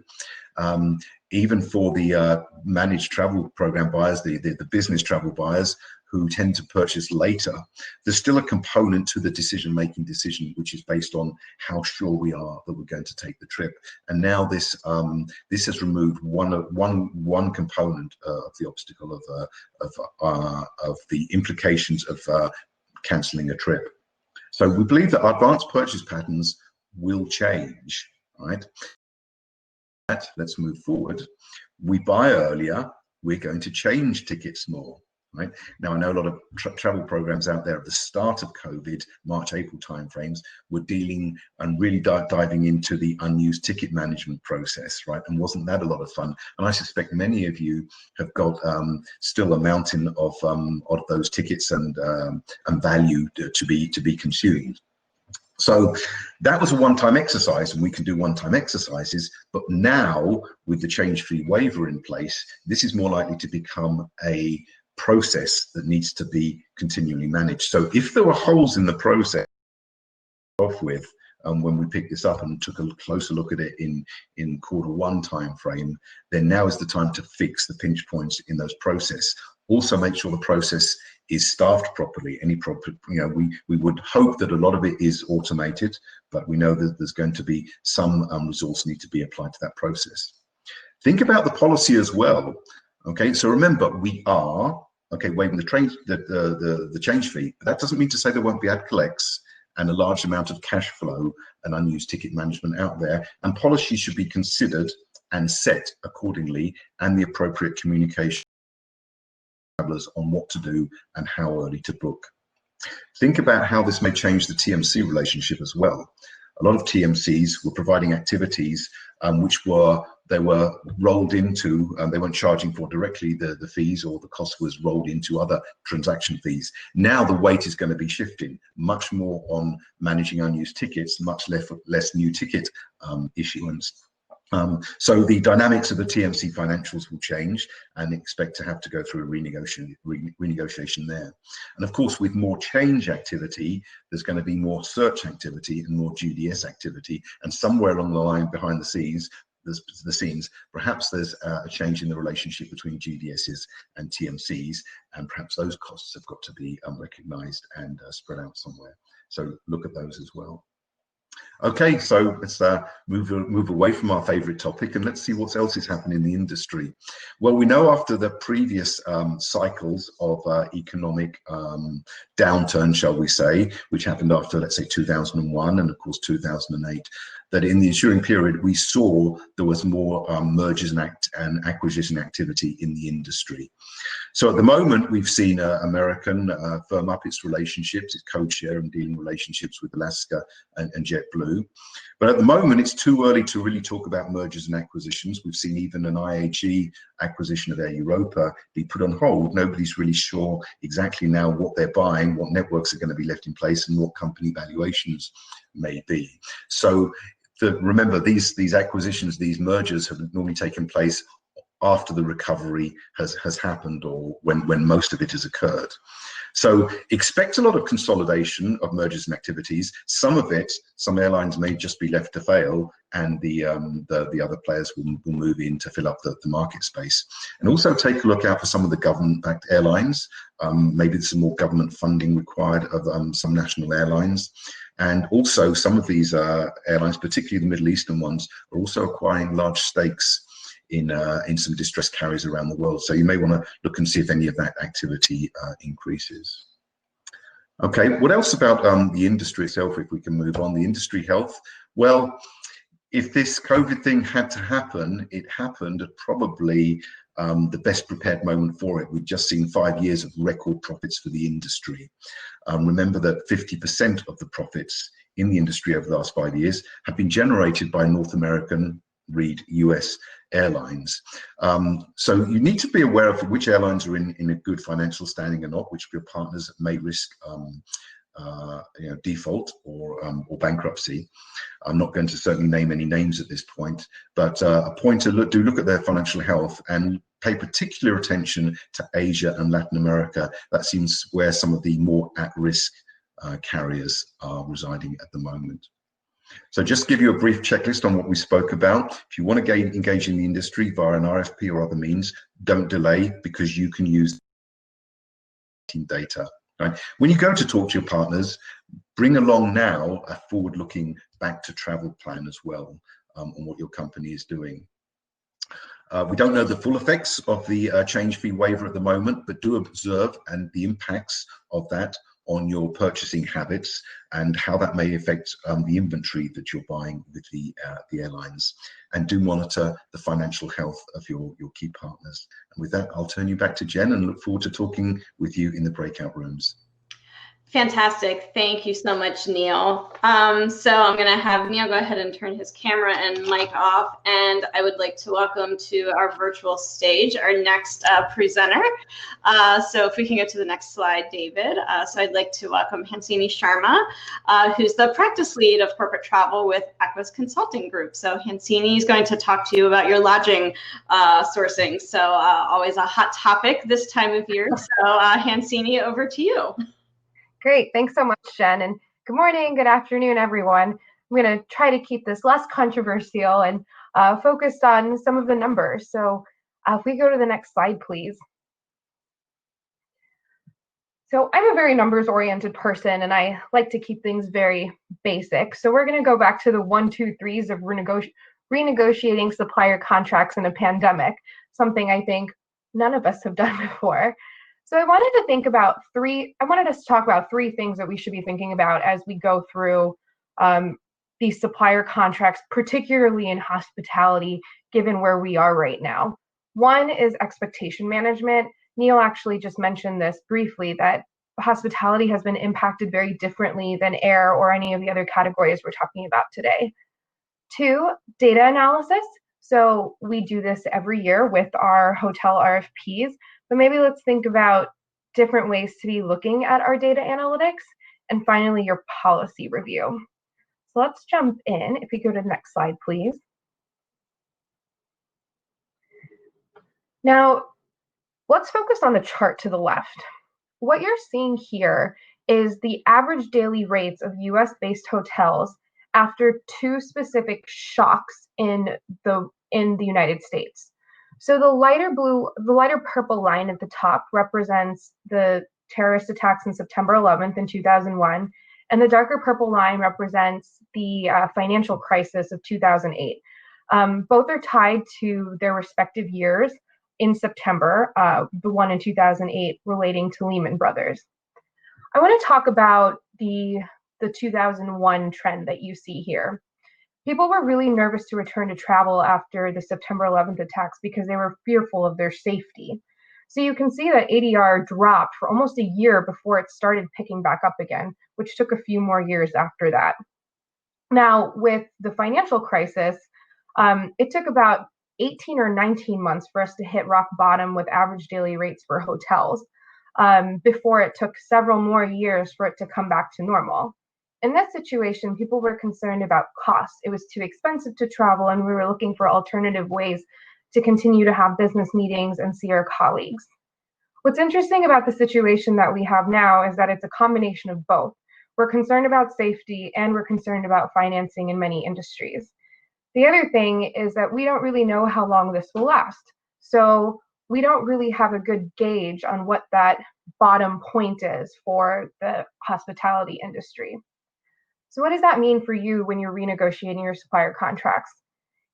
Even for the managed travel program buyers, the business travel buyers who tend to purchase later, there's still a component to the decision-making decision, which is based on how sure we are that we're going to take the trip. And now this has removed one component of the obstacle of the implications of cancelling a trip. So we believe that advanced purchase patterns will change, right? Let's move forward. We buy earlier, we're going to change tickets more, right? Now, I know a lot of travel programs out there at the start of COVID, March, April timeframes, were dealing and really diving into the unused ticket management process, right? And wasn't that a lot of fun? And I suspect many of you have got still a mountain of those tickets and value to be consumed. So that was a one-time exercise, and we can do one-time exercises, but now with the change fee waiver in place, this is more likely to become a process that needs to be continually managed. So if there were holes in the process off with, when we picked this up and took a closer look at it in Q1 time frame, then now is the time to fix the pinch points in those process. Also make sure the process is staffed properly. We would hope that a lot of it is automated, but we know that there's going to be some resource need to be applied to that process. Think about the policy as well. Okay, so remember, we are waiving the change fee, but that doesn't mean to say there won't be ad collects and a large amount of cash flow and unused ticket management out there, and policy should be considered and set accordingly, and the appropriate communication travelers on what to do and how early to book. Think about how this may change the TMC relationship as well. A lot of TMCs were providing activities which were rolled into, they weren't charging for directly the fees, or the cost was rolled into other transaction fees. Now the weight is going to be shifting much more on managing unused tickets, much less new ticket issuance. So the dynamics of the TMC financials will change, and expect to have to go through a renegotiation there. And of course, with more change activity, there's going to be more search activity and more GDS activity, and somewhere along the line behind the scenes, perhaps there's a change in the relationship between GDSs and TMCs, and perhaps those costs have got to be recognized and spread out somewhere. So look at those as well. Okay, so let's move away from our favorite topic, and let's see what else is happening in the industry. Well, we know after the previous cycles of economic downturn, shall we say, which happened after, let's say, 2001 and of course 2008, that in the ensuing period we saw there was more mergers and acquisition activity in the industry. So at the moment, we've seen American firm up its relationships, its code-share and dealing relationships with Alaska and JetBlue. But at the moment, it's too early to really talk about mergers and acquisitions. We've seen even an IAG acquisition of Air Europa be put on hold. Nobody's really sure exactly now what they're buying, what networks are going to be left in place, and what company valuations may be. So remember, these acquisitions, these mergers have normally taken place after the recovery has happened, or when most of it has occurred. So expect a lot of consolidation of mergers and activities. Some of it, some airlines may just be left to fail, and the other players will move in to fill up the market space. And also take a look out for some of the government-backed airlines. Maybe there's some more government funding required of some national airlines. And also some of these airlines, particularly the Middle Eastern ones, are also acquiring large stakes in some distressed carriers around the world. So you may want to look and see if any of that activity increases. Okay, what else about the industry itself, if we can move on? The industry health. Well, if this COVID thing had to happen, it happened at probably the best prepared moment for it. We've just seen 5 years of record profits for the industry. Remember that 50% of the profits in the industry over the last 5 years have been generated by North American, read US airlines. So you need to be aware of which airlines are in a good financial standing or not, which of your partners may risk default or bankruptcy. I'm not going to certainly name any names at this point, but a point to look at their financial health and pay particular attention to Asia and Latin America. That seems where some of the more at-risk carriers are residing at the moment. So just to give you a brief checklist on what we spoke about. If you want to engage in the industry via an RFP or other means, don't delay, because you can use data. Right? When you go to talk to your partners, bring along now a forward-looking back to travel plan as well on what your company is doing. We don't know the full effects of the change fee waiver at the moment, but do observe and the impacts of that on your purchasing habits and how that may affect the inventory that you're buying with the airlines. And do monitor the financial health of your key partners. And with that, I'll turn you back to Jen and look forward to talking with you in the breakout rooms. Fantastic. Thank you so much, Neil. So I'm going to have Neil go ahead and turn his camera and mic off. And I would like to welcome to our virtual stage our next presenter. So if we can go to the next slide, David. So I'd like to welcome Hansini Sharma, who's the practice lead of corporate travel with Aquas Consulting Group. So Hansini is going to talk to you about your lodging sourcing. So always a hot topic this time of year. So Hansini, over to you. Great. Thanks so much, Jen. And good morning, good afternoon, everyone. I'm going to try to keep this less controversial and focused on some of the numbers. So if we go to the next slide, please. So I'm a very numbers-oriented person, and I like to keep things very basic. So we're going to go back to the 1, 2, 3s of renegotiating supplier contracts in a pandemic, something I think none of us have done before. So I wanted us to talk about 3 things that we should be thinking about as we go through these supplier contracts, particularly in hospitality, given where we are right now. One is expectation management. Neil actually just mentioned this briefly, that hospitality has been impacted very differently than air or any of the other categories we're talking about today. 2, data analysis. So we do this every year with our hotel RFPs. But maybe let's think about different ways to be looking at our data analytics. And finally, your policy review. So let's jump in. If you go to the next slide, please. Now, let's focus on the chart to the left. What you're seeing here is the average daily rates of US-based hotels after 2 specific shocks in the United States. So the lighter purple line at the top represents the terrorist attacks on September 11th in 2001, and the darker purple line represents the financial crisis of 2008. Both are tied to their respective years in September, the one in 2008 relating to Lehman Brothers. I want to talk about the 2001 trend that you see here. People were really nervous to return to travel after the September 11th attacks because they were fearful of their safety. So you can see that ADR dropped for almost a year before it started picking back up again, which took a few more years after that. Now, with the financial crisis, it took about 18 or 19 months for us to hit rock bottom with average daily rates for hotels, before it took several more years for it to come back to normal. In that situation, people were concerned about cost. It was too expensive to travel, and we were looking for alternative ways to continue to have business meetings and see our colleagues. What's interesting about the situation that we have now is that it's a combination of both. We're concerned about safety, and we're concerned about financing in many industries. The other thing is that we don't really know how long this will last. So we don't really have a good gauge on what that bottom point is for the hospitality industry. So what does that mean for you when you're renegotiating your supplier contracts?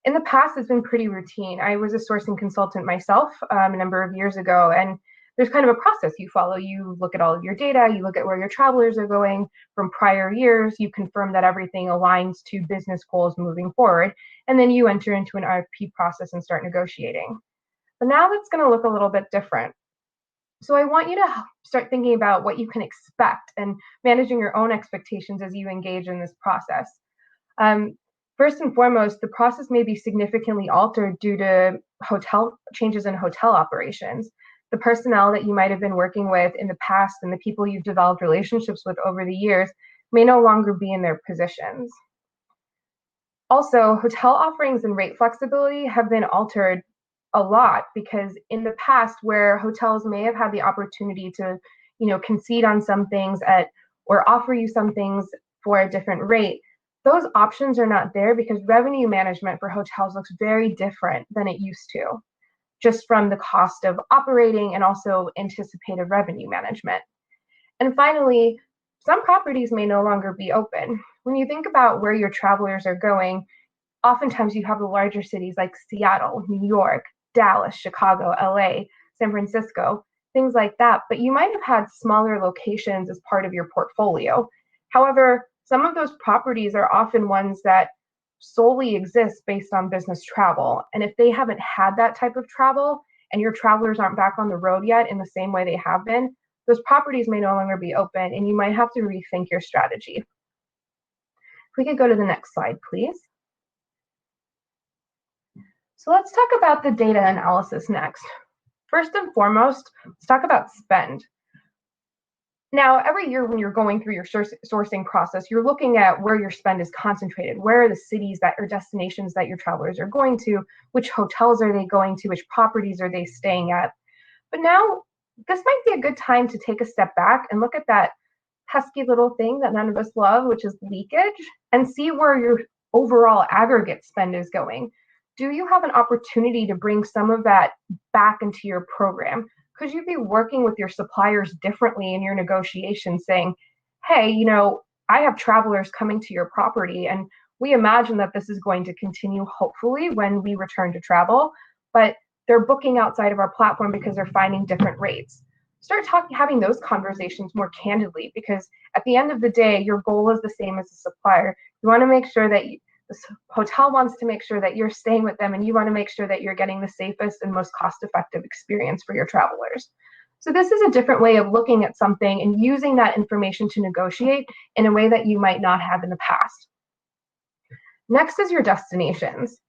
In the past, it's been pretty routine. I was a sourcing consultant myself a number of years ago, and there's kind of a process you follow. You look at all of your data, you look at where your travelers are going from prior years, you confirm that everything aligns to business goals moving forward, and then you enter into an RFP process and start negotiating. But now that's going to look a little bit different. So I want you to start thinking about what you can expect and managing your own expectations as you engage in this process. First and foremost, the process may be significantly altered due to changes in hotel operations. The personnel that you might have been working with in the past and the people you've developed relationships with over the years may no longer be in their positions. Also, hotel offerings and rate flexibility have been altered a lot, because in the past, where hotels may have had the opportunity to, concede on some things or offer you some things for a different rate, those options are not there because revenue management for hotels looks very different than it used to, just from the cost of operating and also anticipated revenue management. And finally, some properties may no longer be open. When you think about where your travelers are going, oftentimes you have the larger cities like Seattle, New York, Dallas, Chicago, LA, San Francisco, things like that, but you might have had smaller locations as part of your portfolio. However, some of those properties are often ones that solely exist based on business travel. And if they haven't had that type of travel and your travelers aren't back on the road yet in the same way they have been, those properties may no longer be open and you might have to rethink your strategy. If we could go to the next slide, please. So let's talk about the data analysis next. First and foremost, let's talk about spend. Now, every year when you're going through your sourcing process, you're looking at where your spend is concentrated. Where are the cities or destinations that your travelers are going to? Which hotels are they going to? Which properties are they staying at? But now, this might be a good time to take a step back and look at that pesky little thing that none of us love, which is leakage, and see where your overall aggregate spend is going. Do you have an opportunity to bring some of that back into your program? Could you be working with your suppliers differently in your negotiations, saying, hey, I have travelers coming to your property, and we imagine that this is going to continue, hopefully, when we return to travel, but they're booking outside of our platform because they're finding different rates. Start having those conversations more candidly, because at the end of the day, your goal is the same as the supplier. You want to make sure that the hotel wants to make sure that you're staying with them, and you want to make sure that you're getting the safest and most cost-effective experience for your travelers. So this is a different way of looking at something and using that information to negotiate in a way that you might not have in the past. Next is your destinations.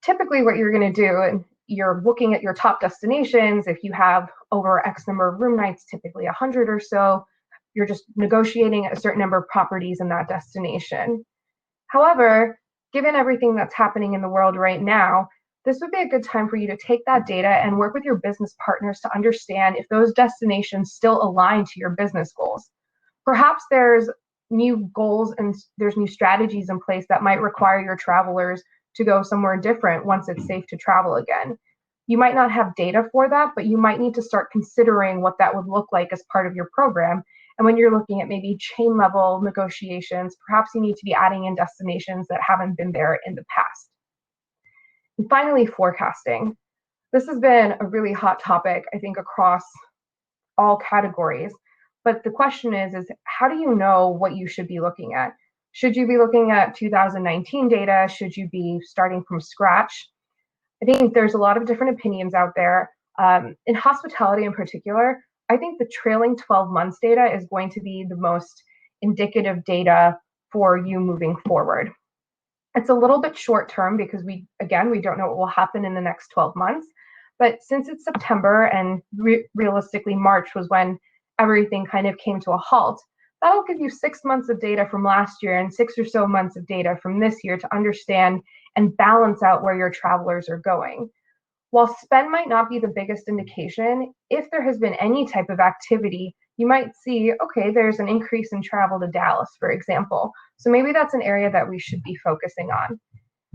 Typically what you're going to do, and you're looking at your top destinations. If you have over X number of room nights, typically 100 or so, you're just negotiating a certain number of properties in that destination. However, given everything that's happening in the world right now, this would be a good time for you to take that data and work with your business partners to understand if those destinations still align to your business goals. Perhaps there's new goals and there's new strategies in place that might require your travelers to go somewhere different once it's safe to travel again. You might not have data for that, but you might need to start considering what that would look like as part of your program. And when you're looking at maybe chain level negotiations, perhaps you need to be adding in destinations that haven't been there in the past. And finally, forecasting. This has been a really hot topic, I think, across all categories. But the question is how do you know what you should be looking at? Should you be looking at 2019 data? Should you be starting from scratch? I think there's a lot of different opinions out there. In hospitality in particular, I think the trailing 12 months data is going to be the most indicative data for you moving forward. It's a little bit short term because we don't know what will happen in the next 12 months. But since it's September and realistically March was when everything kind of came to a halt, that'll give you 6 months of data from last year and 6 or so months of data from this year to understand and balance out where your travelers are going. While spend might not be the biggest indication, if there has been any type of activity, you might see, okay, there's an increase in travel to Dallas, for example. So maybe that's an area that we should be focusing on.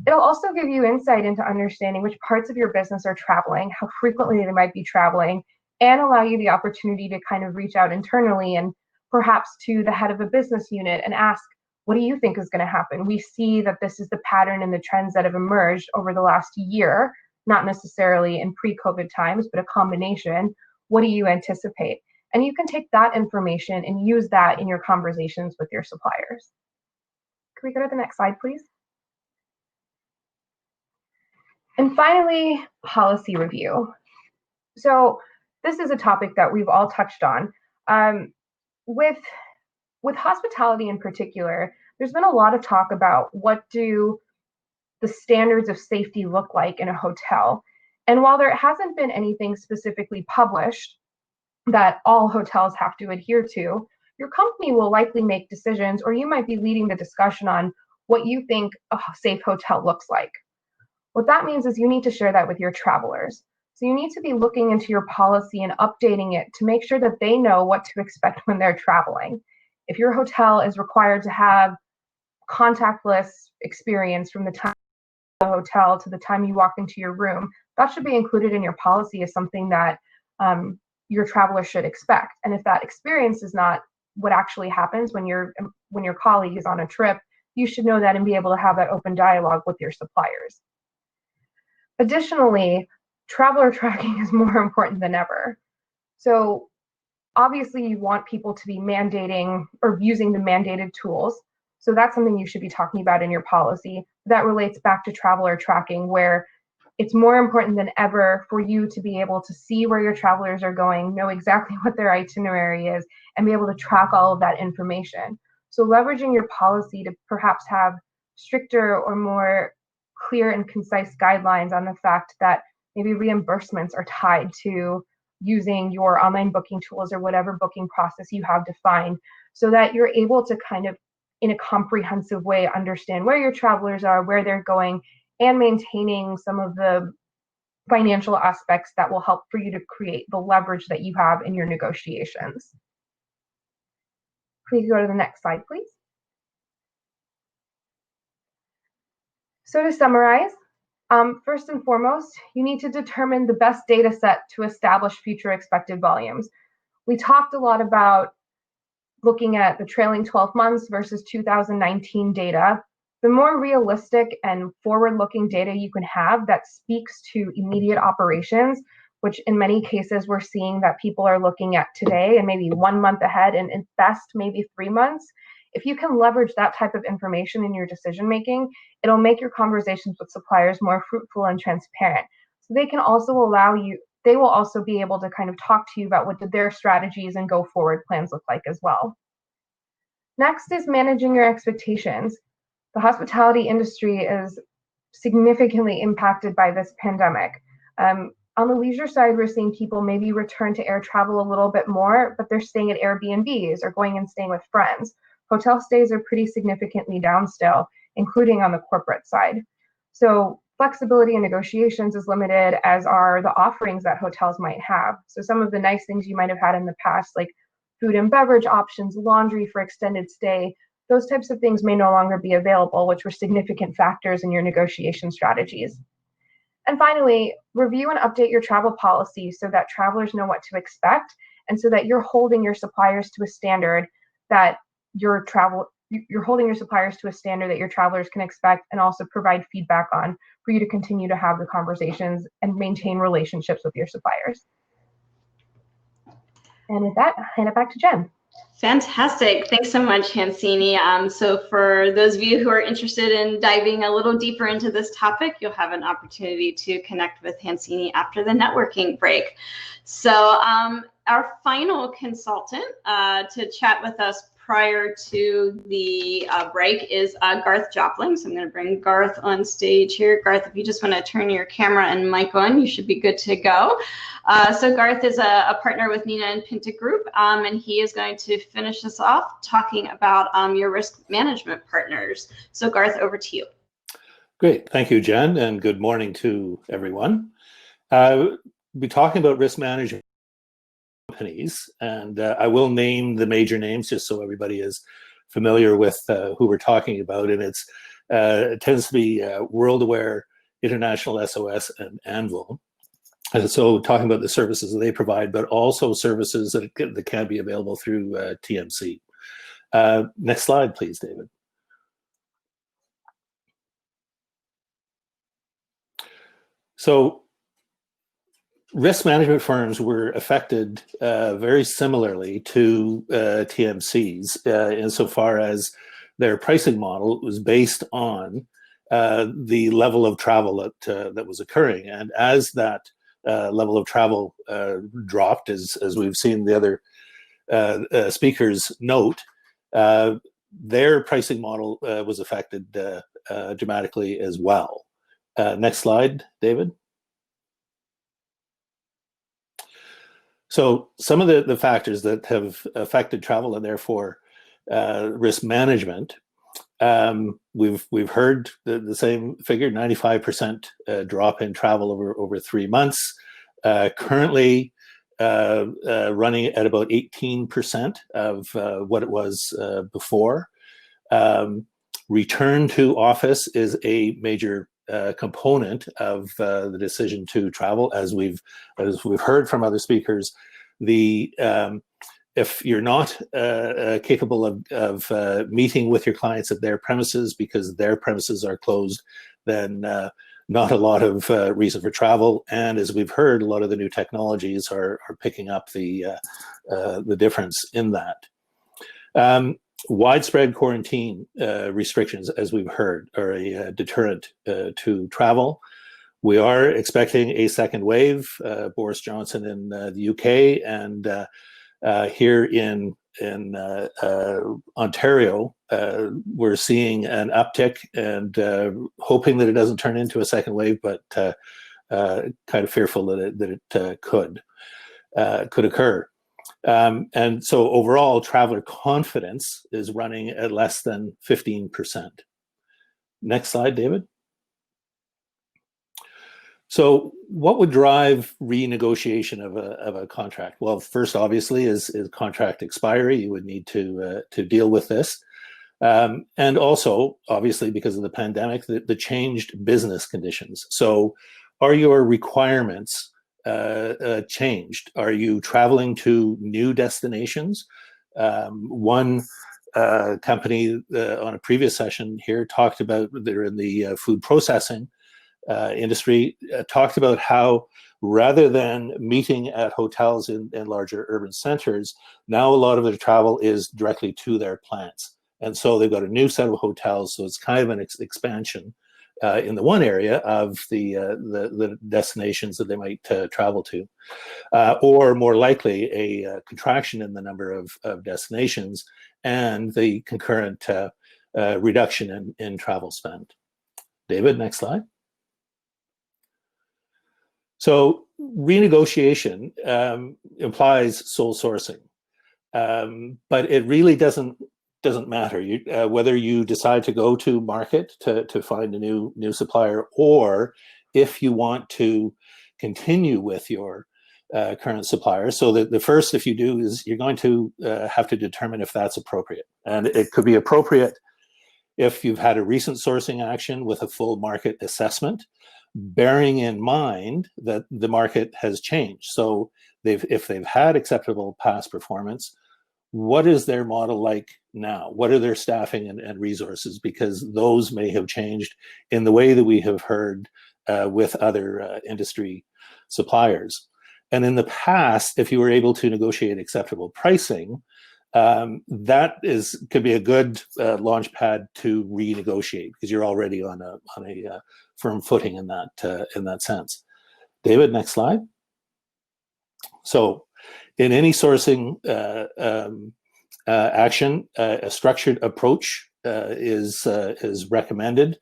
It'll also give you insight into understanding which parts of your business are traveling, how frequently they might be traveling, and allow you the opportunity to kind of reach out internally and perhaps to the head of a business unit and ask, what do you think is going to happen? We see that this is the pattern and the trends that have emerged over the last year, not necessarily in pre-COVID times, but a combination. What do you anticipate? And you can take that information and use that in your conversations with your suppliers. Can we go to the next slide, please? And finally, policy review. So this is a topic that we've all touched on. With hospitality in particular, there's been a lot of talk about what do the standards of safety look like in a hotel. And while there hasn't been anything specifically published that all hotels have to adhere to, your company will likely make decisions, or you might be leading the discussion on what you think a safe hotel looks like. What that means is you need to share that with your travelers. So you need to be looking into your policy and updating it to make sure that they know what to expect when they're traveling. If your hotel is required to have contactless experience from the time the hotel to the time you walk into your room, that should be included in your policy as something that your traveler should expect. And if that experience is not what actually happens when your colleague is on a trip, you should know that and be able to have that open dialogue with your suppliers. Additionally, traveler tracking is more important than ever. So obviously you want people to be mandating or using the mandated tools. So that's something you should be talking about in your policy. That relates back to traveler tracking, where it's more important than ever for you to be able to see where your travelers are going, know exactly what their itinerary is, and be able to track all of that information. So leveraging your policy to perhaps have stricter or more clear and concise guidelines on the fact that maybe reimbursements are tied to using your online booking tools or whatever booking process you have defined, so that you're able to kind of, in a comprehensive way, understand where your travelers are, where they're going, and maintaining some of the financial aspects that will help for you to create the leverage that you have in your negotiations. Please go to the next slide, please. So to summarize, first and foremost, you need to determine the best data set to establish future expected volumes. We talked a lot about looking at the trailing 12 months versus 2019 data. The more realistic and forward-looking data you can have that speaks to immediate operations, which in many cases we're seeing that people are looking at today and maybe 1 month ahead, and at best maybe 3 months. If you can leverage that type of information in your decision making, it'll make your conversations with suppliers more fruitful and transparent. So they can also they will also be able to kind of talk to you about what their strategies and go forward plans look like as well. Next is managing your expectations. The hospitality industry is significantly impacted by this pandemic. On the leisure side, we're seeing people maybe return to air travel a little bit more, but they're staying at Airbnbs or going and staying with friends. Hotel stays are pretty significantly down still, including on the corporate side. So flexibility in negotiations is limited, as are the offerings that hotels might have. So some of the nice things you might have had in the past, like food and beverage options, laundry for extended stay, those types of things may no longer be available, which were significant factors in your negotiation strategies. And finally, review and update your travel policy so that travelers know what to expect, and so that you're holding your suppliers to a standard that your travelers can expect, and also provide feedback on, for you to continue to have the conversations and maintain relationships with your suppliers. And with that, I'll hand it back to Jen. Fantastic. Thanks so much, Hansini. So for those of you who are interested in diving a little deeper into this topic, you'll have an opportunity to connect with Hansini after the networking break. So our final consultant to chat with us prior to the break is Garth Jopling. So I'm going to bring Garth on stage here. Garth, if you just want to turn your camera and mic on, you should be good to go. So Garth is a partner with Nina and Pinta Group, and he is going to finish us off talking about your risk management partners. So Garth, over to you. Great. Thank you, Jen, and good morning to everyone. We'll be talking about risk management companies, and I will name the major names just so everybody is familiar with who we're talking about. And it tends to be WorldAware, International SOS, and Anvil. And so talking about the services that they provide, but also services that can be available through TMC. Next slide, please, David. So risk management firms were affected very similarly to TMCs insofar as their pricing model was based on the level of travel that was occurring. And as that level of travel dropped, as we've seen the other speakers note, their pricing model was affected dramatically as well. Next slide, David. So some of the factors that have affected travel and therefore risk management, we've heard the same figure, 95% drop in travel over 3 months. Currently running at about 18% of what it was before. Return to office is a major component of the decision to travel, as we've heard from other speakers. If you're not capable of meeting with your clients at their premises because their premises are closed, then not a lot of reason for travel. And as we've heard, a lot of the new technologies are picking up the difference in that. Widespread quarantine restrictions, as we've heard, are a deterrent to travel. We are expecting a second wave. Boris Johnson in the UK and here in Ontario, we're seeing an uptick and hoping that it doesn't turn into a second wave, but kind of fearful that it could occur. And so overall, traveler confidence is running at less than 15%. Next slide, David. So what would drive renegotiation of a contract? Well, first, obviously, is contract expiry. You would need to deal with this. And also, obviously, because of the pandemic, the changed business conditions. So are your requirements changed? Are you traveling to new destinations? One company on a previous session here talked about, they're in the food processing industry, talked about how rather than meeting at hotels in larger urban centers, now a lot of their travel is directly to their plants. And so they've got a new set of hotels. So it's kind of an expansion in the one area of the destinations that they might travel to, or more likely a contraction in the number of destinations and the concurrent reduction in travel spend. David, next slide. So renegotiation implies sole sourcing, but it really doesn't matter whether you decide to go to market to find a new supplier, or if you want to continue with your current supplier. So the first, if you do, is you're going to have to determine if that's appropriate, and it could be appropriate if you've had a recent sourcing action with a full market assessment, bearing in mind that the market has changed. So if they've had acceptable past performance, what is their model like now? What are their staffing and resources? Because those may have changed in the way that we have heard with other industry suppliers. And in the past, if you were able to negotiate acceptable pricing, that could be a good launch pad to renegotiate because you're already on a firm footing in that sense. David, next slide. So, in any sourcing action, a structured approach is recommended.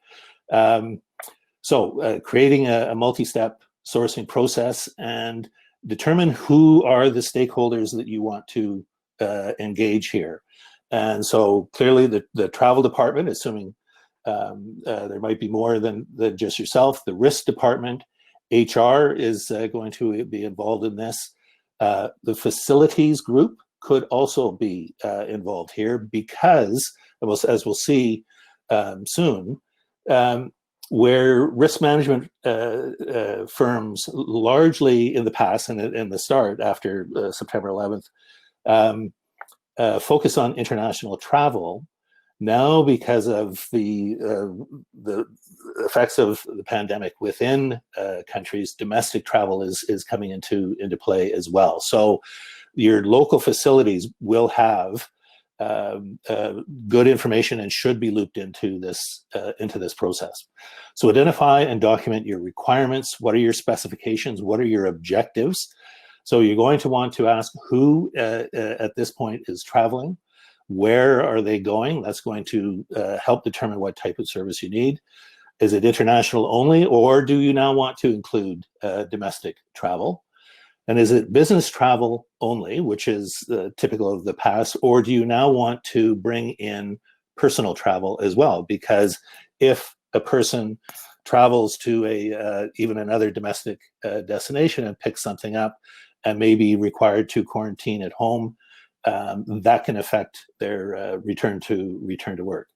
So, creating a multi-step sourcing process and determine who are the stakeholders that you want to engage here. And so clearly the travel department, assuming there might be more than just yourself, the risk department, HR is going to be involved in this. The facilities group could also be involved here because, as we'll see soon, where risk management firms largely in the past and in the start after September 11th focus on international travel, now because of the effects of the pandemic within countries, domestic travel is coming into play as well. So your local facilities will have good information and should be looped into this process. So identify and document your requirements. What are your specifications? What are your objectives? So you're going to want to ask who at this point is traveling. Where are they going? That's going to help determine what type of service you need. Is it international only, or do you now want to include domestic travel? And is it business travel only, which is typical of the past, or do you now want to bring in personal travel as well? Because if a person travels to even another domestic destination and picks something up and may be required to quarantine at home, that can affect their return to work.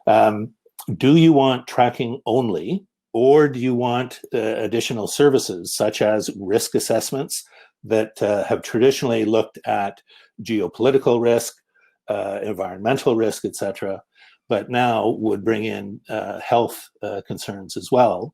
Do you want tracking only, or do you want additional services such as risk assessments that have traditionally looked at geopolitical risk, environmental risk, etc., but now would bring in health concerns as well?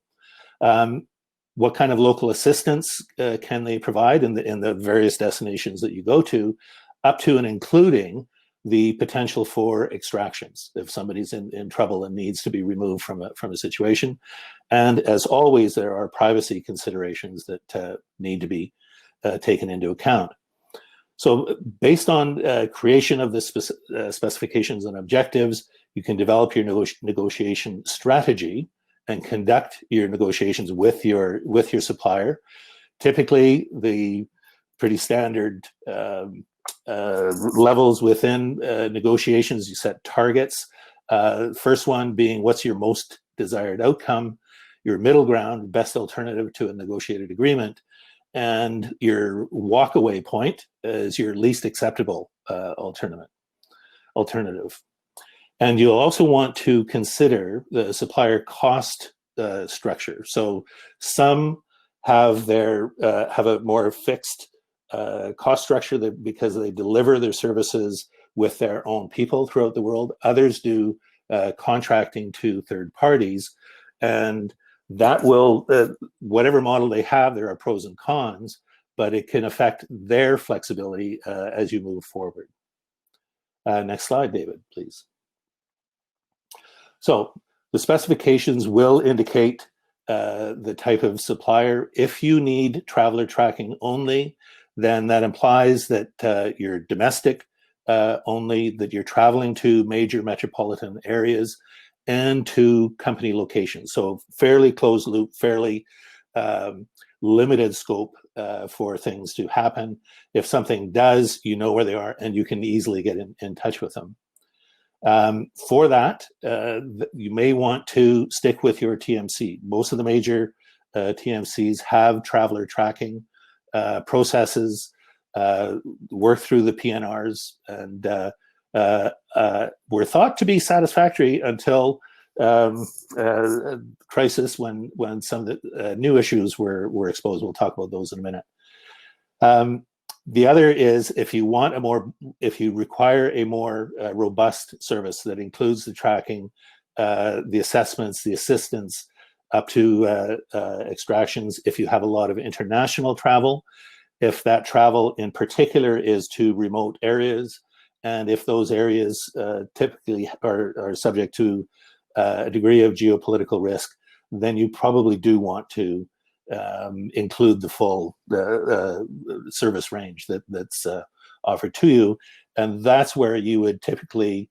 What kind of local assistance can they provide in the various destinations that you go to, up to and including the potential for extractions if somebody's in trouble and needs to be removed from a situation? And as always, there are privacy considerations that need to be taken into account. So based on creation of the specifications and objectives, you can develop your negotiation strategy and conduct your negotiations with your supplier. Typically, the pretty standard levels within negotiations, you set targets. First one being, what's your most desired outcome? Your middle ground, best alternative to a negotiated agreement. And your walkaway point is your least acceptable alternative. And you'll also want to consider the supplier cost structure. So some have have a more fixed cost structure because they deliver their services with their own people throughout the world. Others do contracting to third parties, and that will, whatever model they have, there are pros and cons, but it can affect their flexibility as you move forward. Next slide, David, please. So the specifications will indicate the type of supplier. If you need traveler tracking only, then that implies that you're domestic only, that you're traveling to major metropolitan areas and to company locations. So fairly closed loop, fairly limited scope for things to happen. If something does, you know where they are and you can easily get in touch with them. For that, you may want to stick with your TMC. Most of the major TMCs have traveler tracking processes, work through the PNRs, and were thought to be satisfactory until crisis when some of the new issues were exposed. We'll talk about those in a minute. The other is if you require a more robust service that includes the tracking, the assessments, the assistance up to extractions. If you have a lot of international travel, if that travel in particular is to remote areas, and if those areas typically are subject to a degree of geopolitical risk, then you probably do want to include the full service range that's offered to you. And that's where you would typically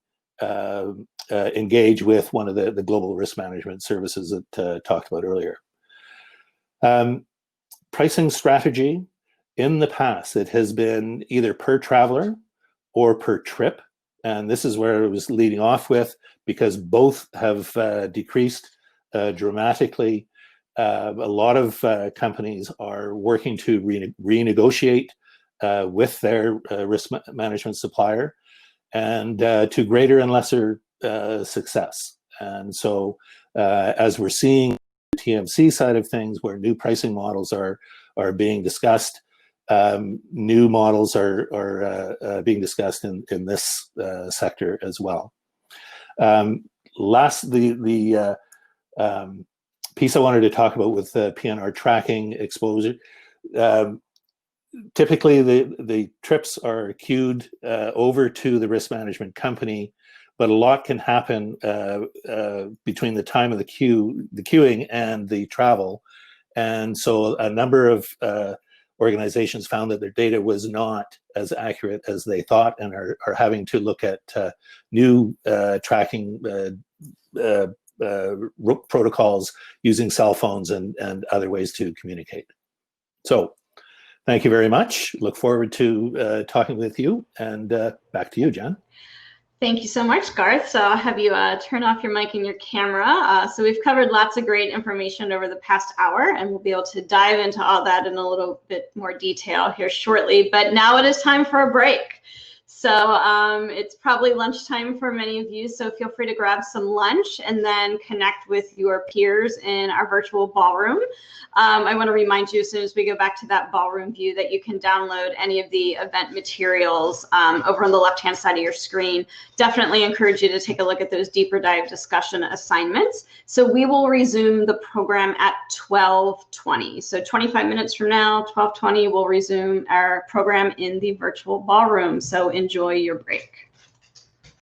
engage with one of the global risk management services that talked about earlier. Pricing strategy. In the past, it has been either per traveler or per trip. And this is where it was leading off with, because both have decreased dramatically. A lot of companies are working to renegotiate with their risk management supplier, and to greater and lesser success. And so as we're seeing the TMC side of things, where new pricing models are being discussed, new models are being discussed in this sector as well. The piece I wanted to talk about with PNR tracking exposure. Typically, the trips are queued over to the risk management company, but a lot can happen between the time of the queuing and the travel. And so a number of organizations found that their data was not as accurate as they thought, and are having to look at new tracking protocols using cell phones and other ways to communicate. So Thank you very much. Look forward to talking with you, and back to you, Jen. Thank you so much, Garth. So I'll have you turn off your mic and your camera. So we've covered lots of great information over the past hour, and we'll be able to dive into all that in a little bit more detail here shortly. But now it is time for a break. So it's probably lunchtime for many of you, so feel free to grab some lunch and then connect with your peers in our virtual ballroom. I want to remind you, as soon as we go back to that ballroom view, that you can download any of the event materials over on the left-hand side of your screen. Definitely encourage you to take a look at those deeper dive discussion assignments. So we will resume the program at 12:20. So 25 minutes from now, 12:20, we'll resume our program in the virtual ballroom. So enjoy your break.